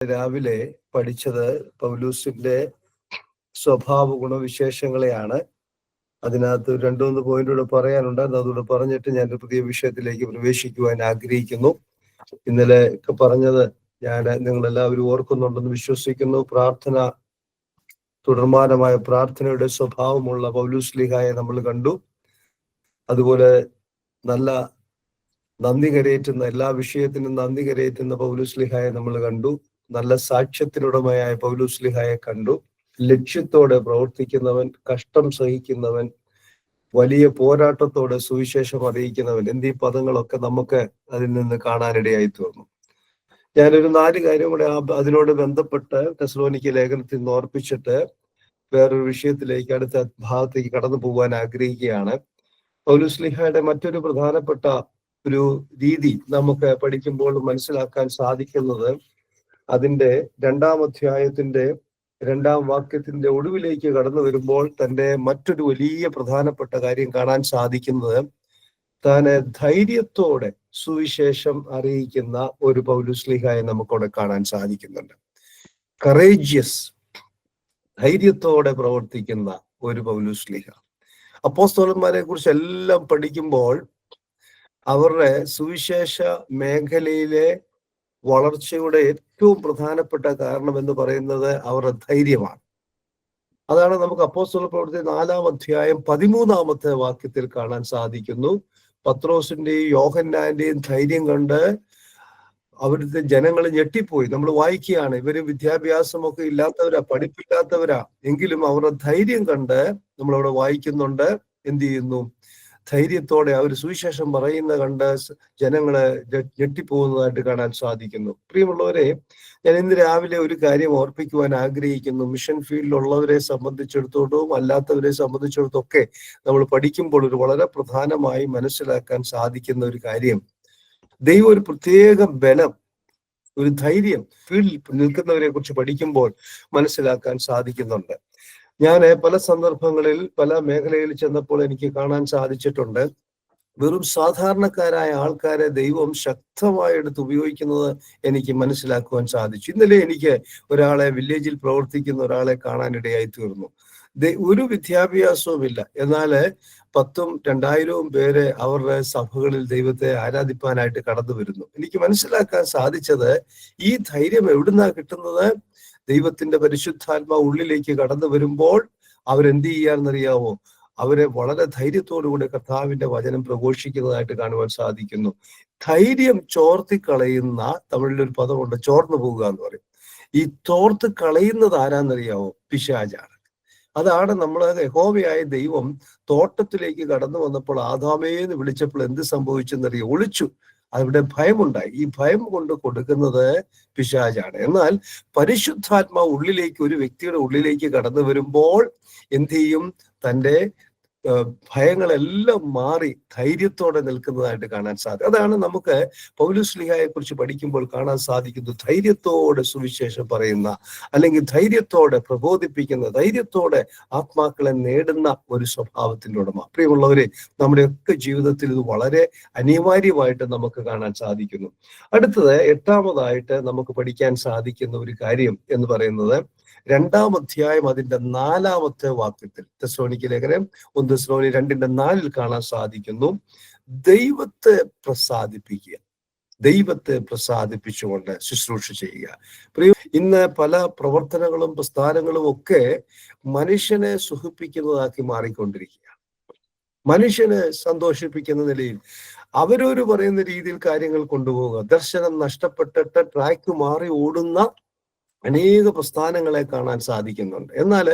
രാവിലെ പഠിച്ചത് പൗലൂസിന്റെ സ്വഭാവ ഗുണവിശേഷങ്ങളെയാണ്. അതിനകത്ത് 2-3 പോയിന്റുകൂടെ പറയാനുണ്ട്. അതുകൂടെ പറഞ്ഞിട്ട് ഞാൻ ഒരു പുതിയ വിഷയത്തിലേക്ക് പ്രവേശിക്കുവാൻ ആഗ്രഹിക്കുന്നു. ഇന്നലെ ഒക്കെ പറഞ്ഞത് ഞാൻ നിങ്ങളെല്ലാവരും ഓർക്കുന്നുണ്ടെന്ന് വിശ്വസിക്കുന്നു. തുടർമാനമായ പ്രാർത്ഥനയുടെ സ്വഭാവമുള്ള പൗലൂസ്ലീഹായെ നമ്മൾ കണ്ടു. അതുപോലെ നല്ല നന്ദി കരയേറ്റുന്ന, എല്ലാ വിഷയത്തിനും നന്ദി കരയേറ്റുന്ന പൗലൂസ്ലീഹായെ നമ്മൾ കണ്ടു. നല്ല സാക്ഷ്യത്തിനുടമയായ പൗലൂസ്ലീഹായെ കണ്ടു. ലക്ഷ്യത്തോടെ പ്രവർത്തിക്കുന്നവൻ, കഷ്ടം സഹിക്കുന്നവൻ, വലിയ പോരാട്ടത്തോടെ സുവിശേഷം അറിയിക്കുന്നവൻ എന്നീ പദങ്ങളൊക്കെ നമുക്ക് അതിൽ നിന്ന് കാണാനിടയായി തീർന്നു. ഞാനൊരു 4 കാര്യം കൂടെ അതിനോട് ബന്ധപ്പെട്ട് തെസ്സലോനിക്ക ലേഖനത്തിൽ നിന്ന് ഓർപ്പിച്ചിട്ട് വേറൊരു വിഷയത്തിലേക്ക്, അടുത്ത ഭാഗത്തേക്ക് കടന്നു പോകാൻ ആഗ്രഹിക്കുകയാണ്. പൗലൂസ്ലീഹായുടെ മറ്റൊരു പ്രധാനപ്പെട്ട ഒരു രീതി നമുക്ക് പഠിക്കുമ്പോൾ മനസ്സിലാക്കാൻ സാധിക്കുന്നത്, അതിന്റെ 2-ാം അധ്യായത്തിന്റെ 2-ാം വാക്യത്തിന്റെ ഒടുവിലേക്ക് കടന്നു വരുമ്പോൾ തന്റെ മറ്റൊരു വലിയ പ്രധാനപ്പെട്ട കാര്യം കാണാൻ സാധിക്കുന്നത്, താന് ധൈര്യത്തോടെ സുവിശേഷം അറിയിക്കുന്ന ഒരു പൗലൂസ്ലീഹായെ നമുക്കവിടെ കാണാൻ സാധിക്കുന്നുണ്ട്. കറേജിയസ്, ധൈര്യത്തോടെ പ്രവർത്തിക്കുന്ന ഒരു പൗലൂസ്ലീഹ. അപ്പോസ്തലന്മാരെ കുറിച്ച് എല്ലാം പഠിക്കുമ്പോൾ അവരുടെ സുവിശേഷ മേഖലയിലെ വളർച്ചയുടെ ഏറ്റവും പ്രധാനപ്പെട്ട കാരണം എന്ന് പറയുന്നത് അവരുടെ ധൈര്യമാണ്. അതാണ് നമുക്ക് അപ്പോസ്തല പ്രവൃത്തി 4-ാം അധ്യായം 13-ാമത്തെ വാക്യത്തിൽ കാണാൻ സാധിക്കുന്നു. പത്രോസിന്റെയും യോഹന്നാന്റെയും ധൈര്യം കണ്ട് അവിടുത്തെ ജനങ്ങൾ ഞെട്ടിപ്പോയി. നമ്മൾ വായിക്കുകയാണ്, ഇവര് വിദ്യാഭ്യാസമൊക്കെ ഇല്ലാത്തവരാ, പഠിപ്പില്ലാത്തവരാ, എങ്കിലും അവരുടെ ധൈര്യം കണ്ട് നമ്മളവിടെ വായിക്കുന്നുണ്ട്. എന്ത് ചെയ്യുന്നു? ധൈര്യത്തോടെ അവർ സുവിശേഷം പറയുന്ന കണ്ട് ജനങ്ങള് ഞെട്ടിപ്പോകുന്നതായിട്ട് കാണാൻ സാധിക്കുന്നു. പ്രിയമുള്ളവരെ, ഞാൻ ഇന്ന് രാവിലെ ഒരു കാര്യം ഓർപ്പിക്കുവാൻ ആഗ്രഹിക്കുന്നു. മിഷൻ ഫീൽഡിലുള്ളവരെ സംബന്ധിച്ചിടത്തോളം അല്ലാത്തവരെ സംബന്ധിച്ചിടത്തോളം ഒക്കെ നമ്മൾ പഠിക്കുമ്പോൾ ഒരു വളരെ പ്രധാനമായി മനസ്സിലാക്കാൻ സാധിക്കുന്ന ഒരു കാര്യം, ദൈവം ഒരു പ്രത്യേക ബലം, ഒരു ധൈര്യം ഫീൽഡിൽ നിൽക്കുന്നവരെ കുറിച്ച് പഠിക്കുമ്പോൾ മനസ്സിലാക്കാൻ സാധിക്കുന്നുണ്ട്. ഞാൻ പല സന്ദർഭങ്ങളിൽ പല മേഖലയിൽ ചെന്നപ്പോൾ എനിക്ക് കാണാൻ സാധിച്ചിട്ടുണ്ട്, വെറും സാധാരണക്കാരായ ആൾക്കാരെ ദൈവം ശക്തമായി എടുത്ത് ഉപയോഗിക്കുന്നത് എനിക്ക് മനസ്സിലാക്കുവാൻ സാധിച്ചു. ഇന്നലെ എനിക്ക് ഒരാളെ, വില്ലേജിൽ പ്രവർത്തിക്കുന്ന ഒരാളെ കാണാനിടയായി തീർന്നു. ഒരു വിദ്യാഭ്യാസവുമില്ല, എന്നാല് 10,000 2,000 പേര് അവരുടെ സഭകളിൽ ദൈവത്തെ ആരാധിപ്പാനായിട്ട് കടന്നു വരുന്നു. എനിക്ക് മനസ്സിലാക്കാൻ സാധിച്ചത്, ഈ ധൈര്യം എവിടുന്നാ കിട്ടുന്നത്? ദൈവത്തിന്റെ പരിശുദ്ധാത്മാവ് ഉള്ളിലേക്ക് കടന്നു വരുമ്പോൾ അവരെന്ത് ചെയ്യാന്നറിയാമോ? അവരെ വളരെ ധൈര്യത്തോടുകൂടി കർത്താവിന്റെ വചനം പ്രഘോഷിക്കുന്നതായിട്ട് കാണുവാൻ സാധിക്കുന്നു. ധൈര്യം ചോർത്തിക്കളയുന്ന, തമിഴിലൊരു പദമുണ്ട്, ചോർന്നു പോകുക എന്ന് പറയും. ഈ ചോർത്ത് കളയുന്നത് ആരാന്നറിയാമോ? പിശാചാണ്. അതാണ് നമ്മൾ യഹോവയായ ദൈവം തോട്ടത്തിലേക്ക് കടന്നു വന്നപ്പോൾ ആദാമേന്ന് വിളിച്ചപ്പോൾ എന്ത് സംഭവിച്ചെന്നറിയോ? ഒളിച്ചു. അവിടെ ഭയമുണ്ടായി. ഈ ഭയം കൊണ്ട് കൊടുക്കുന്നത് പിശാചാണ്. എന്നാൽ പരിശുദ്ധാത്മാവ് ഉള്ളിലേക്ക്, ഒരു വ്യക്തിയുടെ ഉള്ളിലേക്ക് കടന്നു വരുമ്പോൾ എന്ത് ചെയ്യും? തൻ്റെ ഭയങ്ങളെല്ലാം മാറി ധൈര്യത്തോടെ നിൽക്കുന്നതായിട്ട് കാണാൻ സാധിക്കും. അതാണ് നമുക്ക് പൗലൂസ്ലീഹായെ കുറിച്ച് പഠിക്കുമ്പോൾ കാണാൻ സാധിക്കുന്നത്. ധൈര്യത്തോടെ സുവിശേഷം പറയുന്ന, അല്ലെങ്കിൽ ധൈര്യത്തോടെ പ്രബോധിപ്പിക്കുന്ന, ധൈര്യത്തോടെ ആത്മാക്കളെ നേടുന്ന ഒരു സ്വഭാവത്തിന്റെ ഉടമ. പ്രിയമുള്ളവരെ, നമ്മുടെയൊക്കെ ജീവിതത്തിൽ ഇത് വളരെ അനിവാര്യമായിട്ട് നമുക്ക് കാണാൻ സാധിക്കുന്നു. അടുത്തത് 8-ാമതായിട്ട് നമുക്ക് പഠിക്കാൻ സാധിക്കുന്ന ഒരു കാര്യം എന്ന് പറയുന്നത്, 2-ാം അധ്യായം അതിന്റെ 4-ാമത്തെ വാക്യത്തിൽ, തെസ്സലോനിക്ക ലേഖനം 1 തെസ്സലോനിക്കർ 2:4 കാണാൻ സാധിക്കുന്നു, ദൈവത്തെ പ്രസാദിപ്പിക്കുക, ദൈവത്തെ പ്രസാദിപ്പിച്ചുകൊണ്ട് ശുശ്രൂഷ ചെയ്യുക. ഇന്ന് പല പ്രവർത്തനങ്ങളും പ്രസ്ഥാനങ്ങളും ഒക്കെ മനുഷ്യനെ സുഖിപ്പിക്കുന്നതാക്കി മാറിക്കൊണ്ടിരിക്കുക. മനുഷ്യനെ സന്തോഷിപ്പിക്കുന്ന നിലയിൽ അവരൊരു പറയുന്ന രീതിയിൽ കാര്യങ്ങൾ കൊണ്ടുപോവുക. ദർശനം നഷ്ടപ്പെട്ടിട്ട് ട്രാക്ക് മാറി ഓടുന്ന അനേക പ്രസ്ഥാനങ്ങളെ കാണാൻ സാധിക്കുന്നുണ്ട്. എന്നാൽ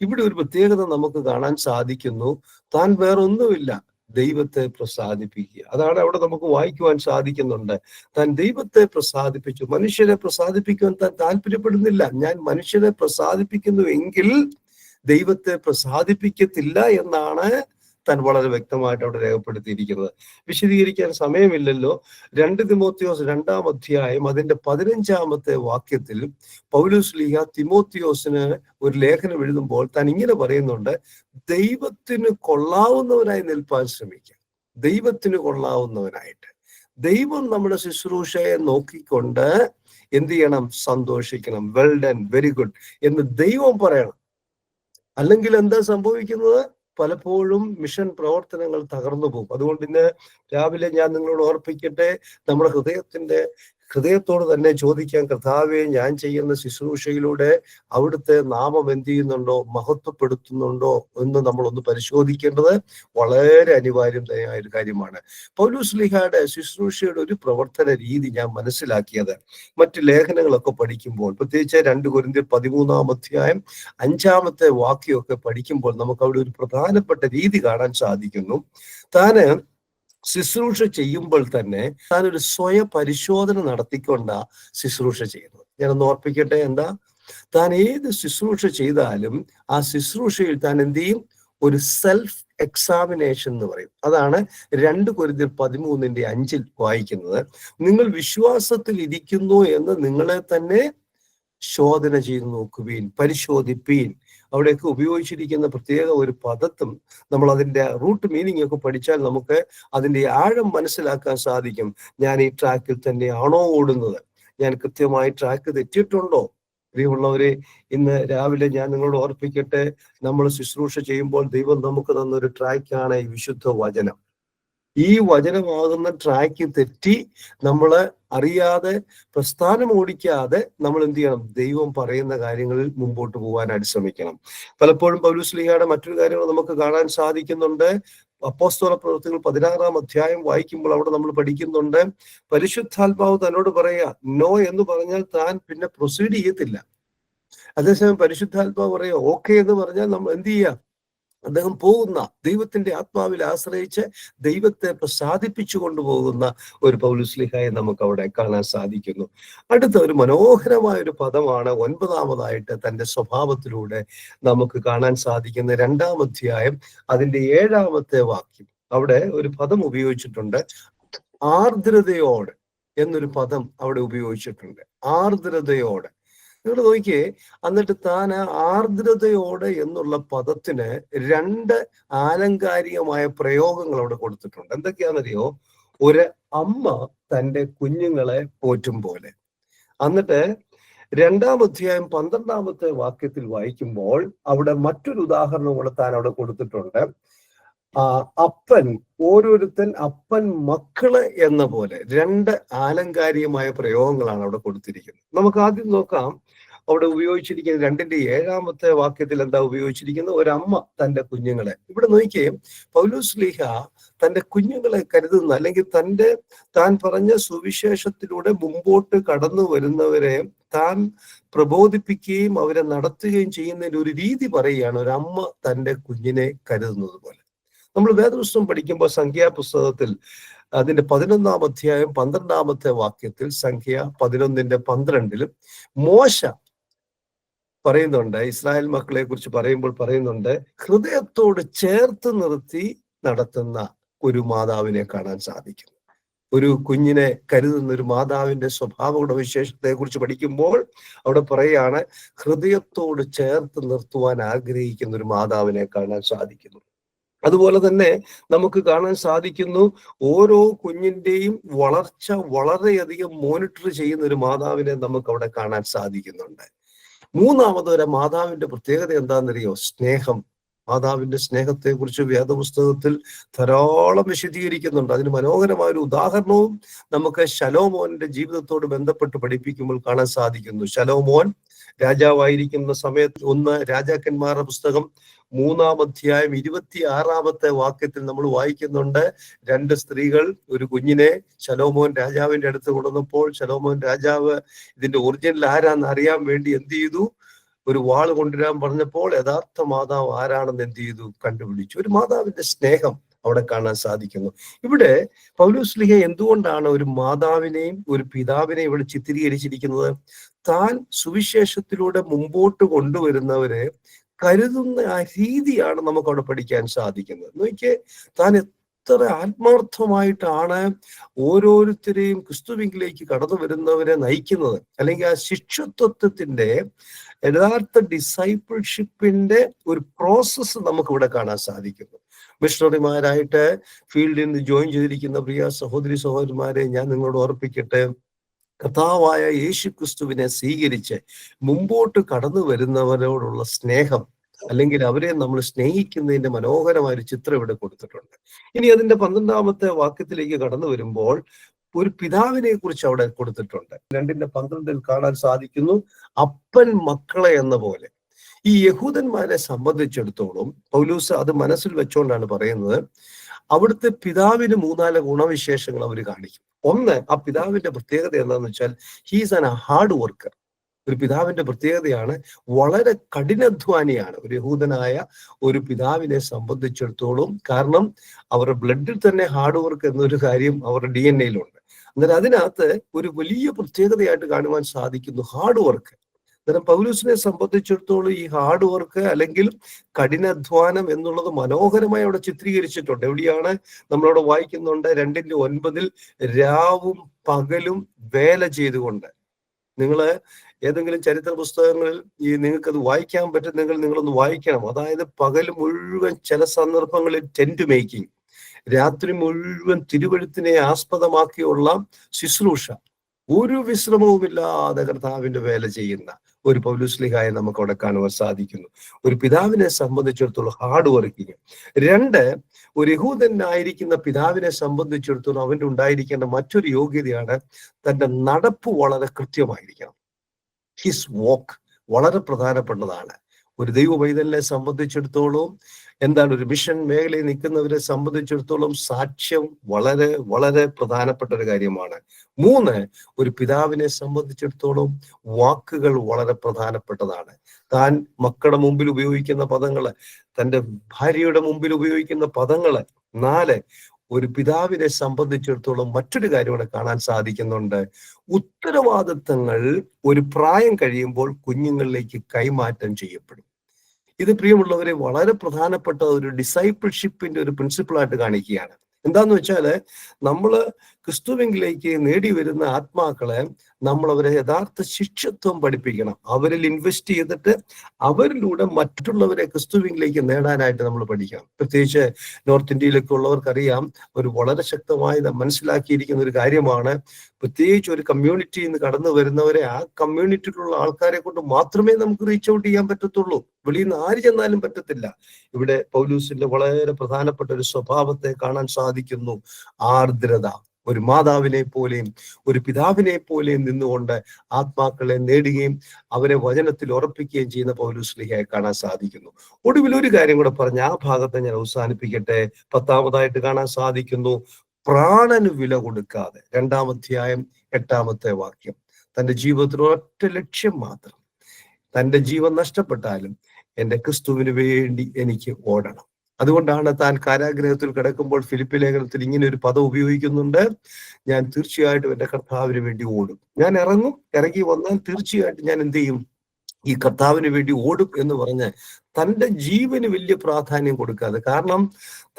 ഇവിടെ ഒരു പ്രത്യേകത നമുക്ക് കാണാൻ സാധിക്കുന്നു. താൻ വേറൊന്നുമില്ല, ദൈവത്തെ പ്രസാദിപ്പിക്കുക. അതാണ് അവിടെ നമുക്ക് വായിക്കുവാൻ സാധിക്കുന്നുണ്ട്. താൻ ദൈവത്തെ പ്രസാദിപ്പിച്ചു. മനുഷ്യരെ പ്രസാദിപ്പിക്കുവാൻ താൻ താല്പര്യപ്പെടുന്നില്ല. ഞാൻ മനുഷ്യരെ പ്രസാദിപ്പിക്കുന്നു എങ്കിൽ ദൈവത്തെ പ്രസാദിപ്പിക്കത്തില്ല എന്നാണ് താൻ വളരെ വ്യക്തമായിട്ട് അവിടെ രേഖപ്പെടുത്തിയിരിക്കുന്നത്. വിശദീകരിക്കാൻ സമയമില്ലല്ലോ. 2 തിമോത്തിയോസ് 2-ാം അധ്യായം അതിന്റെ 15-ാമത്തെ വാക്യത്തിൽ പൗലൂസ്ലീഹ തിമോത്തിയോസിന് ഒരു ലേഖനം എഴുതുമ്പോൾ താൻ ഇങ്ങനെ പറയുന്നുണ്ട്, ദൈവത്തിന് കൊള്ളാവുന്നവനായി നിൽപ്പാൻ ശ്രമിക്കുക. ദൈവത്തിന് കൊള്ളാവുന്നവനായിട്ട്. ദൈവം നമ്മുടെ ശുശ്രൂഷയെ നോക്കിക്കൊണ്ട് എന്ത് ചെയ്യണം? സന്തോഷിക്കണം. വെൽ ഡൺ, വെരി ഗുഡ് എന്ന് ദൈവം പറയണം. അല്ലെങ്കിൽ എന്താ സംഭവിക്കുന്നത്? പലപ്പോഴും മിഷൻ പ്രവർത്തനങ്ങൾ തകർന്നു പോകും. അതുകൊണ്ട് ഇന്ന് രാവിലെ ഞാൻ നിങ്ങളോട് ഓർപ്പിക്കട്ടെ, നമ്മുടെ ഹൃദയത്തോട് തന്നെ ചോദിക്കാൻ, കർത്താവേ, ഞാൻ ചെയ്യുന്ന ശുശ്രൂഷയിലൂടെ അവിടുത്തെ നാമം എന്ത് ചെയ്യുന്നുണ്ടോ, മഹത്വപ്പെടുത്തുന്നുണ്ടോ എന്ന് നമ്മളൊന്ന് പരിശോധിക്കേണ്ടത് വളരെ അനിവാര്യമായ ഒരു കാര്യമാണ്. പൗലോസ്ലീഹയുടെ ശുശ്രൂഷയുടെ ഒരു പ്രവർത്തന രീതി ഞാൻ മനസ്സിലാക്കിയത് മറ്റ് ലേഖനങ്ങളൊക്കെ പഠിക്കുമ്പോൾ, പ്രത്യേകിച്ച് 2 കൊരിന്ത്യർ 13-ാം അധ്യായം 5-ാമത്തെ വാക്യമൊക്കെ പഠിക്കുമ്പോൾ നമുക്ക് അവിടെ ഒരു പ്രധാനപ്പെട്ട രീതി കാണാൻ സാധിക്കുന്നു. താന് ശുശ്രൂഷ ചെയ്യുമ്പോൾ തന്നെ താൻ ഒരു സ്വയ പരിശോധന നടത്തിക്കൊണ്ട ശുശ്രൂഷ ചെയ്യുന്നത്. ഞാനൊന്ന് ഓർപ്പിക്കട്ടെ, എന്താ? താൻ ഏത് ശുശ്രൂഷ ചെയ്താലും ആ ശുശ്രൂഷയിൽ താൻ എന്ത് ചെയ്യും? ഒരു സെൽഫ് എക്സാമിനേഷൻ എന്ന് പറയും. അതാണ് 2 കൊരിന്ത്യർ 13-5 വായിക്കുന്നത്. നിങ്ങൾ വിശ്വാസത്തിൽ ഇരിക്കുന്നു എന്ന് നിങ്ങളെ തന്നെ ശോധന ചെയ്ത് നോക്കുവീൻ, പരിശോധിപ്പീൻ. അവിടെയൊക്കെ ഉപയോഗിച്ചിരിക്കുന്ന പ്രത്യേക ഒരു പദത്തും നമ്മൾ അതിന്റെ റൂട്ട് മീനിങ് ഒക്കെ പഠിച്ചാൽ നമുക്ക് അതിന്റെ ആഴം മനസ്സിലാക്കാൻ സാധിക്കും. ഞാൻ ഈ ട്രാക്കിൽ തന്നെയാണോ ഓടുന്നത്? ഞാൻ കൃത്യമായി ട്രാക്ക് തെറ്റിയിട്ടുണ്ടോ? പ്രിയമുള്ളവരെ, ഇന്ന് രാവിലെ ഞാൻ നിങ്ങളോട് ഓർപ്പിക്കട്ടെ, നമ്മൾ ശുശ്രൂഷ ചെയ്യുമ്പോൾ ദൈവം നമുക്ക് തന്നൊരു ട്രാക്കാണ് ഈ വിശുദ്ധ വചനം. ഈ വചനമാകുന്ന ട്രാക്ക് തെറ്റി നമ്മൾ അറിയാതെ, പ്രസ്ഥാനം ഓടിക്കാതെ നമ്മൾ എന്ത് ചെയ്യണം? ദൈവം പറയുന്ന കാര്യങ്ങളിൽ മുമ്പോട്ട് പോകാനായിട്ട് ശ്രമിക്കണം. പലപ്പോഴും പൗലോസ്ലീഹയുടെ മറ്റൊരു കാര്യങ്ങൾ നമുക്ക് കാണാൻ സാധിക്കുന്നുണ്ട്. അപ്പോസ്തല പ്രവൃത്തികൾ 16-ാം അധ്യായം വായിക്കുമ്പോൾ അവിടെ നമ്മൾ പഠിക്കുന്നുണ്ട്, പരിശുദ്ധാത്മാവ് തന്നോട് പറയാ, നോ എന്ന് പറഞ്ഞാൽ താൻ പിന്നെ പ്രൊസീഡ് ചെയ്യത്തില്ല. അതേസമയം പരിശുദ്ധാത്മാവ് പറയാ ഓക്കെ എന്ന് പറഞ്ഞാൽ നമ്മൾ എന്ത് ചെയ്യുക? അദ്ദേഹം പോകുന്ന ദൈവത്തിന്റെ ആത്മാവിൽ ആശ്രയിച്ച് ദൈവത്തെ പ്രസാദിപ്പിച്ചു കൊണ്ടുപോകുന്ന ഒരു പൗലോസ്ലീഹയെ നമുക്ക് അവിടെ കാണാൻ സാധിക്കുന്നു. അടുത്ത ഒരു മനോഹരമായ ഒരു പദമാണ് 9-ാമതായിട്ട് തന്റെ സ്വഭാവത്തിലൂടെ നമുക്ക് കാണാൻ സാധിക്കുന്ന 2-ാം അധ്യായം അതിന്റെ 7-ാമത്തെ വാക്യം. അവിടെ ഒരു പദം ഉപയോഗിച്ചിട്ടുണ്ട്, ആർദ്രതയോടെ എന്നൊരു പദം അവിടെ ഉപയോഗിച്ചിട്ടുണ്ട്. ആർദ്രതയോടെ. നിങ്ങൾ നോക്കിയേ, എന്നിട്ട് താൻ ആർദ്രതയോടെ എന്നുള്ള പദത്തിന് 2 ആലങ്കാരികമായ പ്രയോഗങ്ങൾ അവിടെ കൊടുത്തിട്ടുണ്ട്. എന്തൊക്കെയാണെന്നറിയോ? ഒരു അമ്മ തന്റെ കുഞ്ഞുങ്ങളെ പോറ്റും പോലെ. എന്നിട്ട് 2-ാം അധ്യായം 12-ാമത്തെ വാക്യത്തിൽ വായിക്കുമ്പോൾ അവിടെ മറ്റൊരു ഉദാഹരണം കൂടെ താൻ അവിടെ കൊടുത്തിട്ടുണ്ട്. അപ്പൻ, ഓരോരുത്തൻ അപ്പൻ മക്കള് എന്ന പോലെ 2 ആലങ്കാരികമായ പ്രയോഗങ്ങളാണ് അവിടെ കൊടുത്തിരിക്കുന്നത്. നമുക്ക് ആദ്യം നോക്കാം. അവിടെ ഉപയോഗിച്ചിരിക്കുന്നത് 2-ന്റെ 7-ാമത്തെ വാക്യത്തിൽ എന്താ ഉപയോഗിച്ചിരിക്കുന്നത്? ഒരമ്മ തന്റെ കുഞ്ഞുങ്ങളെ. ഇവിടെ നോക്കിയേ, പൗലോസ്ലീഹ തന്റെ കുഞ്ഞുങ്ങളെ കരുതുന്ന, അല്ലെങ്കിൽ താൻ പറഞ്ഞ സുവിശേഷത്തിലൂടെ മുമ്പോട്ട് കടന്നു വരുന്നവരെ താൻ പ്രബോധിപ്പിക്കുകയും അവരെ നടത്തുകയും ചെയ്യുന്നതിന്റെ ഒരു രീതി പറയുകയാണ്, ഒരമ്മ തന്റെ കുഞ്ഞിനെ കരുതുന്നത് പോലെ. നമ്മൾ വേദപുസ്തകം പഠിക്കുമ്പോൾ സംഖ്യാപുസ്തകത്തിൽ അതിന്റെ 11-ാം അധ്യായം 12-ാമത്തെ വാക്യത്തിൽ, സംഖ്യ 11-12 മോശ പറയുന്നുണ്ട്, ഇസ്രായേൽ മക്കളെ കുറിച്ച് പറയുമ്പോൾ പറയുന്നുണ്ട്, ഹൃദയത്തോട് ചേർത്ത് നിർത്തി നടത്തുന്ന ഒരു മാതാവിനെ കാണാൻ സാധിക്കും. ഒരു കുഞ്ഞിനെ കരുതുന്ന ഒരു മാതാവിന്റെ സ്വഭാവ ഗുണവിശേഷത്തെ കുറിച്ച് പഠിക്കുമ്പോൾ അവിടെ പറയുകയാണ്, ഹൃദയത്തോട് ചേർത്ത് നിർത്തുവാൻ ആഗ്രഹിക്കുന്ന ഒരു മാതാവിനെ കാണാൻ സാധിക്കുന്നു. അതുപോലെ തന്നെ നമുക്ക് കാണാൻ സാധിക്കുന്നു, ഓരോ കുഞ്ഞിന്റെയും വളർച്ച വളരെയധികം മോണിറ്റർ ചെയ്യുന്ന ഒരു മാതാവിനെ നമുക്ക് അവിടെ കാണാൻ സാധിക്കുന്നുണ്ട്. 3-ാമത് ഒരു മാതാവിന്റെ പ്രത്യേകത എന്താണെന്നറിയോ? സ്നേഹം. മാതാവിന്റെ സ്നേഹത്തെ കുറിച്ച് വേദപുസ്തകത്തിൽ ധാരാളം വിശദീകരിക്കുന്നുണ്ട്. അതിന് മനോഹരമായ ഒരു ഉദാഹരണവും നമുക്ക് ശലോമോന്റെ ജീവിതത്തോട് ബന്ധപ്പെട്ട് പഠിപ്പിക്കുമ്പോൾ കാണാൻ സാധിക്കുന്നു. ശലോമോൻ രാജാവായിരിക്കുന്ന സമയത്ത് 1 രാജാക്കന്മാരുടെ പുസ്തകം 3-ാം അധ്യായം 26-ാമത്തെ വാക്യത്തിൽ നമ്മൾ വായിക്കുന്നുണ്ട്, 2 സ്ത്രീകൾ ഒരു കുഞ്ഞിനെ ശലോമോൻ രാജാവിന്റെ അടുത്ത് കൊണ്ടുവന്നപ്പോൾ ശലോമോൻ രാജാവ് ഇതിന്റെ ഒറിജിനൽ ആരാന്ന് അറിയാൻ വേണ്ടി എന്ത് ചെയ്തു? ഒരു വാൾ കൊണ്ടുവരാൻ പറഞ്ഞപ്പോൾ യഥാർത്ഥ മാതാവ് ആരാണെന്ന് എന്ത് ചെയ്തു? കണ്ടുപിടിച്ചു. ഒരു മാതാവിന്റെ സ്നേഹം അവിടെ കാണാൻ സാധിക്കുന്നു. ഇവിടെ പൗലോസ്ലീഹ എന്തുകൊണ്ടാണ് ഒരു മാതാവിനെയും ഒരു പിതാവിനെയും ഇവിടെ ചിത്രീകരിച്ചിരിക്കുന്നത്? താൻ സുവിശേഷത്തിലൂടെ മുമ്പോട്ട് കൊണ്ടുവരുന്നവരെ കരുതുന്ന ആ രീതിയാണ് നമുക്ക് അവിടെ പഠിക്കാൻ സാധിക്കുന്നത്. നോക്കിയേ, താൻ എത്ര ആത്മാർത്ഥമായിട്ടാണ് ഓരോരുത്തരെയും ക്രിസ്തുവിലേക്ക് കടന്നു വരുന്നവരെ നയിക്കുന്നത്, അല്ലെങ്കിൽ ആ ശിഷ്യത്വത്തിന്റെ യഥാർത്ഥ ഡിസൈപ്പിൾഷിപ്പിന്റെ ഒരു പ്രോസസ്സ് നമുക്ക് ഇവിടെ കാണാൻ സാധിക്കുന്നു. മിഷണറിമാരായിട്ട് ഫീൽഡിൽ നിന്ന് ജോയിൻ ചെയ്തിരിക്കുന്ന പ്രിയ സഹോദരി സഹോദരന്മാരെ, ഞാൻ നിങ്ങളോട് ഓർപ്പിക്കട്ടെ, കർത്താവായ യേശു ക്രിസ്തുവിനെ സ്വീകരിച്ച് മുമ്പോട്ട് കടന്നു വരുന്നവരോടുള്ള സ്നേഹം, അല്ലെങ്കിൽ അവരെ നമ്മൾ സ്നേഹിക്കുന്നതിന്റെ മനോഹരമായ ഒരു ചിത്രം ഇവിടെ കൊടുത്തിട്ടുണ്ട്. ഇനി അതിന്റെ 12-ാമത്തെ വാക്യത്തിലേക്ക് കടന്നു വരുമ്പോൾ ഒരു പിതാവിനെ കുറിച്ച് അവിടെ കൊടുത്തിട്ടുണ്ട്. 2:12 കാണാൻ സാധിക്കുന്നു, അപ്പൻ മക്കളെ എന്ന പോലെ. ഈ യഹൂദന്മാരെ സംബന്ധിച്ചിടത്തോളം പൗലൂസ് അത് മനസ്സിൽ വെച്ചുകൊണ്ടാണ് പറയുന്നത്, അവിടുത്തെ പിതാവിന് 3-4 ഗുണവിശേഷങ്ങൾ അവർ കാണിക്കും. ഒന്ന്, ആ പിതാവിന്റെ പ്രത്യേകത എന്താണെന്ന് വെച്ചാൽ ഹീസ് ആൻ ഹാർഡ് വർക്കർ. ഒരു പിതാവിന്റെ പ്രത്യേകതയാണ്, വളരെ കഠിനാധ്വാനിയാണ് ഒരു യഹൂദനായ ഒരു പിതാവിനെ സംബന്ധിച്ചിടത്തോളം. കാരണം അവരുടെ ബ്ലഡിൽ തന്നെ ഹാർഡ് വർക്ക് എന്നൊരു കാര്യം അവരുടെ DNA-യിലുണ്ട്. അന്നേരം അതിനകത്ത് ഒരു വലിയ പ്രത്യേകതയായിട്ട് കാണുവാൻ സാധിക്കുന്നു ഹാർഡ് വർക്ക്. അന്നേരം പൗലൂസിനെ സംബന്ധിച്ചിടത്തോളം ഈ ഹാർഡ് വർക്ക് അല്ലെങ്കിൽ കഠിനാധ്വാനം എന്നുള്ളത് മനോഹരമായി അവിടെ ചിത്രീകരിച്ചിട്ടുണ്ട്. എവിടെയാണ് നമ്മളവിടെ വായിക്കുന്നുണ്ട്, 2:9 രാവും പകലും വേല ചെയ്തുകൊണ്ട്. നിങ്ങൾ ഏതെങ്കിലും ചരിത്ര പുസ്തകങ്ങളിൽ നിങ്ങൾക്കത് വായിക്കാൻ പറ്റുന്നെങ്കിൽ നിങ്ങളൊന്ന് വായിക്കണം. അതായത് പകൽ മുഴുവൻ, ചില സന്ദർഭങ്ങളിൽ ടെന്റ് മേക്കിംഗ്, രാത്രി മുഴുവൻ തിരുവഴുത്തിനെ ആസ്പദമാക്കിയുള്ള ശുശ്രൂഷ, ഒരു വിശ്രമവുമില്ലാതെ കർത്താവിന്റെ വേല ചെയ്യുന്ന ഒരു പൗലോസ്ലീഹായെ നമുക്ക് അവിടെ കാണുവാൻ സാധിക്കുന്നു. ഒരു പിതാവിനെ സംബന്ധിച്ചിടത്തോളം ഹാർഡ് വർക്കിങ്. 2, ഒരു യഹൂദനായിരിക്കുന്ന പിതാവിനെ സംബന്ധിച്ചിടത്തോളം അവന്റെ ഉണ്ടായിരിക്കേണ്ട മറ്റൊരു യോഗ്യതയാണ് തന്റെ നടപ്പ് വളരെ കൃത്യമായിരിക്കണം. ഹിസ് വാക്ക് വളരെ പ്രധാനപ്പെട്ടതാണ്. ഒരു ദൈവ പൈതലിനെ സംബന്ധിച്ചിടത്തോളം, എന്താണ്, ഒരു മിഷൻ മേഖലയിൽ നിൽക്കുന്നവരെ സംബന്ധിച്ചിടത്തോളം സാക്ഷ്യം വളരെ വളരെ പ്രധാനപ്പെട്ട ഒരു കാര്യമാണ്. 3, ഒരു പിതാവിനെ സംബന്ധിച്ചിടത്തോളം വാക്കുകൾ വളരെ പ്രധാനപ്പെട്ടതാണ്. താൻ മക്കളുടെ മുമ്പിൽ ഉപയോഗിക്കുന്ന പദങ്ങള്, തൻ്റെ ഭാര്യയുടെ മുമ്പിൽ ഉപയോഗിക്കുന്ന പദങ്ങള്. 4, ഒരു പിതാവിനെ സംബന്ധിച്ചിടത്തോളം മറ്റൊരു കാര്യം ഇവിടെ കാണാൻ സാധിക്കുന്നുണ്ട്, ഉത്തരവാദിത്തങ്ങൾ ഒരു പ്രായം കഴിയുമ്പോൾ കുഞ്ഞുങ്ങളിലേക്ക് കൈമാറ്റം ചെയ്യപ്പെടും. ഇത് പ്രിയമുള്ളവരെ വളരെ പ്രധാനപ്പെട്ട ഒരു ഡിസൈപ്പിൾഷിപ്പിന്റെ ഒരു പ്രിൻസിപ്പിളായിട്ട് കാണിക്കുകയാണ്. എന്താന്ന് വെച്ചാല്, നമ്മള് ക്രിസ്തുവിലേക്ക് നേടി വരുന്ന ആത്മാക്കളെ നമ്മൾ അവരെ യഥാർത്ഥ ശിഷ്യത്വം പഠിപ്പിക്കണം. അവരിൽ ഇൻവെസ്റ്റ് ചെയ്തിട്ട് അവരിലൂടെ മറ്റുള്ളവരെ ക്രിസ്തുവിലേക്ക് നേടാനായിട്ട് നമ്മൾ പഠിക്കണം. പ്രത്യേകിച്ച് നോർത്ത് ഇന്ത്യയിലൊക്കെ ഉള്ളവർക്കറിയാം, ഒരു വളരെ ശക്തമായി മനസ്സിലാക്കിയിരിക്കുന്ന ഒരു കാര്യമാണ്, പ്രത്യേകിച്ച് ഒരു കമ്മ്യൂണിറ്റിയിൽ നിന്ന് കടന്നു വരുന്നവരെ ആ കമ്മ്യൂണിറ്റിയിലുള്ള ആൾക്കാരെ കൊണ്ട് മാത്രമേ നമുക്ക് റീച്ച് ഔട്ട് ചെയ്യാൻ പറ്റത്തുള്ളൂ. വെളിയിൽ നിന്ന് ആര് ചെന്നാലും പറ്റത്തില്ല. ഇവിടെ പൗലൂസിന്റെ വളരെ പ്രധാനപ്പെട്ട ഒരു സ്വഭാവത്തെ കാണാൻ സാധിക്കുന്നു, ആർദ്രത. ഒരു മാതാവിനെ പോലെയും ഒരു പിതാവിനെ പോലെയും നിന്നുകൊണ്ട് ആത്മാക്കളെ നേടുകയും അവരെ വചനത്തിൽ ഉറപ്പിക്കുകയും ചെയ്യുന്ന പൗലോസ്ലീഹയെ കാണാൻ സാധിക്കുന്നു. ഒടുവിൽ ഒരു കാര്യം കൂടെ പറഞ്ഞ് ആ ഭാഗത്തെ ഞാൻ അവസാനിപ്പിക്കട്ടെ. 10-ാമതായിട്ട് കാണാൻ സാധിക്കുന്നു, പ്രാണന് വില കൊടുക്കാതെ. 2-ാം അധ്യായം 8-ാമത്തെ വാക്യം. തന്റെ ജീവിതത്തിൽ ഒറ്റ ലക്ഷ്യം മാത്രം, തന്റെ ജീവൻ നഷ്ടപ്പെട്ടാലും എൻ്റെ ക്രിസ്തുവിന് വേണ്ടി എനിക്ക് ഓടണം. അതുകൊണ്ടാണ് താൻ കാരാഗ്രഹത്തിൽ കിടക്കുമ്പോൾ ഫിലിപ്പി ലേഖനത്തിൽ ഇങ്ങനെ ഒരു പദം ഉപയോഗിക്കുന്നുണ്ട്, ഞാൻ തീർച്ചയായിട്ടും എൻ്റെ കർത്താവിന് വേണ്ടി ഓടും. ഞാൻ ഇറങ്ങി വന്നാൽ തീർച്ചയായിട്ടും ഞാൻ എന്ത് ചെയ്യും, ഈ കർത്താവിന് വേണ്ടി ഓടും എന്ന് പറഞ്ഞ് തൻ്റെ ജീവന് വലിയ പ്രാധാന്യം കൊടുക്കാതെ. കാരണം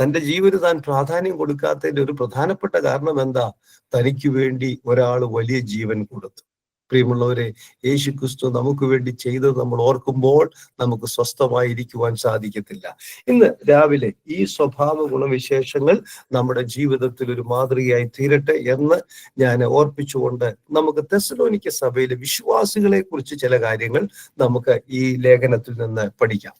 തൻ്റെ ജീവന് താൻ പ്രാധാന്യം കൊടുക്കാത്തതിന്റെ ഒരു പ്രധാനപ്പെട്ട കാരണം എന്താ, തനിക്ക് വേണ്ടി ഒരാൾ വലിയ ജീവൻ കൊടുത്തു. പ്രിയമുള്ളവരെ, യേശു ക്രിസ്തു നമുക്ക് വേണ്ടി ചെയ്തത് നമ്മൾ ഓർക്കുമ്പോൾ നമുക്ക് സ്വസ്ഥമായിരിക്കുവാൻ സാധിക്കത്തില്ല. ഇന്ന് രാവിലെ ഈ സ്വഭാവ ഗുണവിശേഷങ്ങൾ നമ്മുടെ ജീവിതത്തിൽ ഒരു മാതൃകയായി തീരട്ടെ എന്ന് ഞാൻ ഓർപ്പിച്ചുകൊണ്ട് നമുക്ക് തെസ്സലോനിക്ക സഭയിലെ വിശ്വാസികളെ കുറിച്ച് ചില കാര്യങ്ങൾ നമുക്ക് ഈ ലേഖനത്തിൽ നിന്ന് പഠിക്കാം.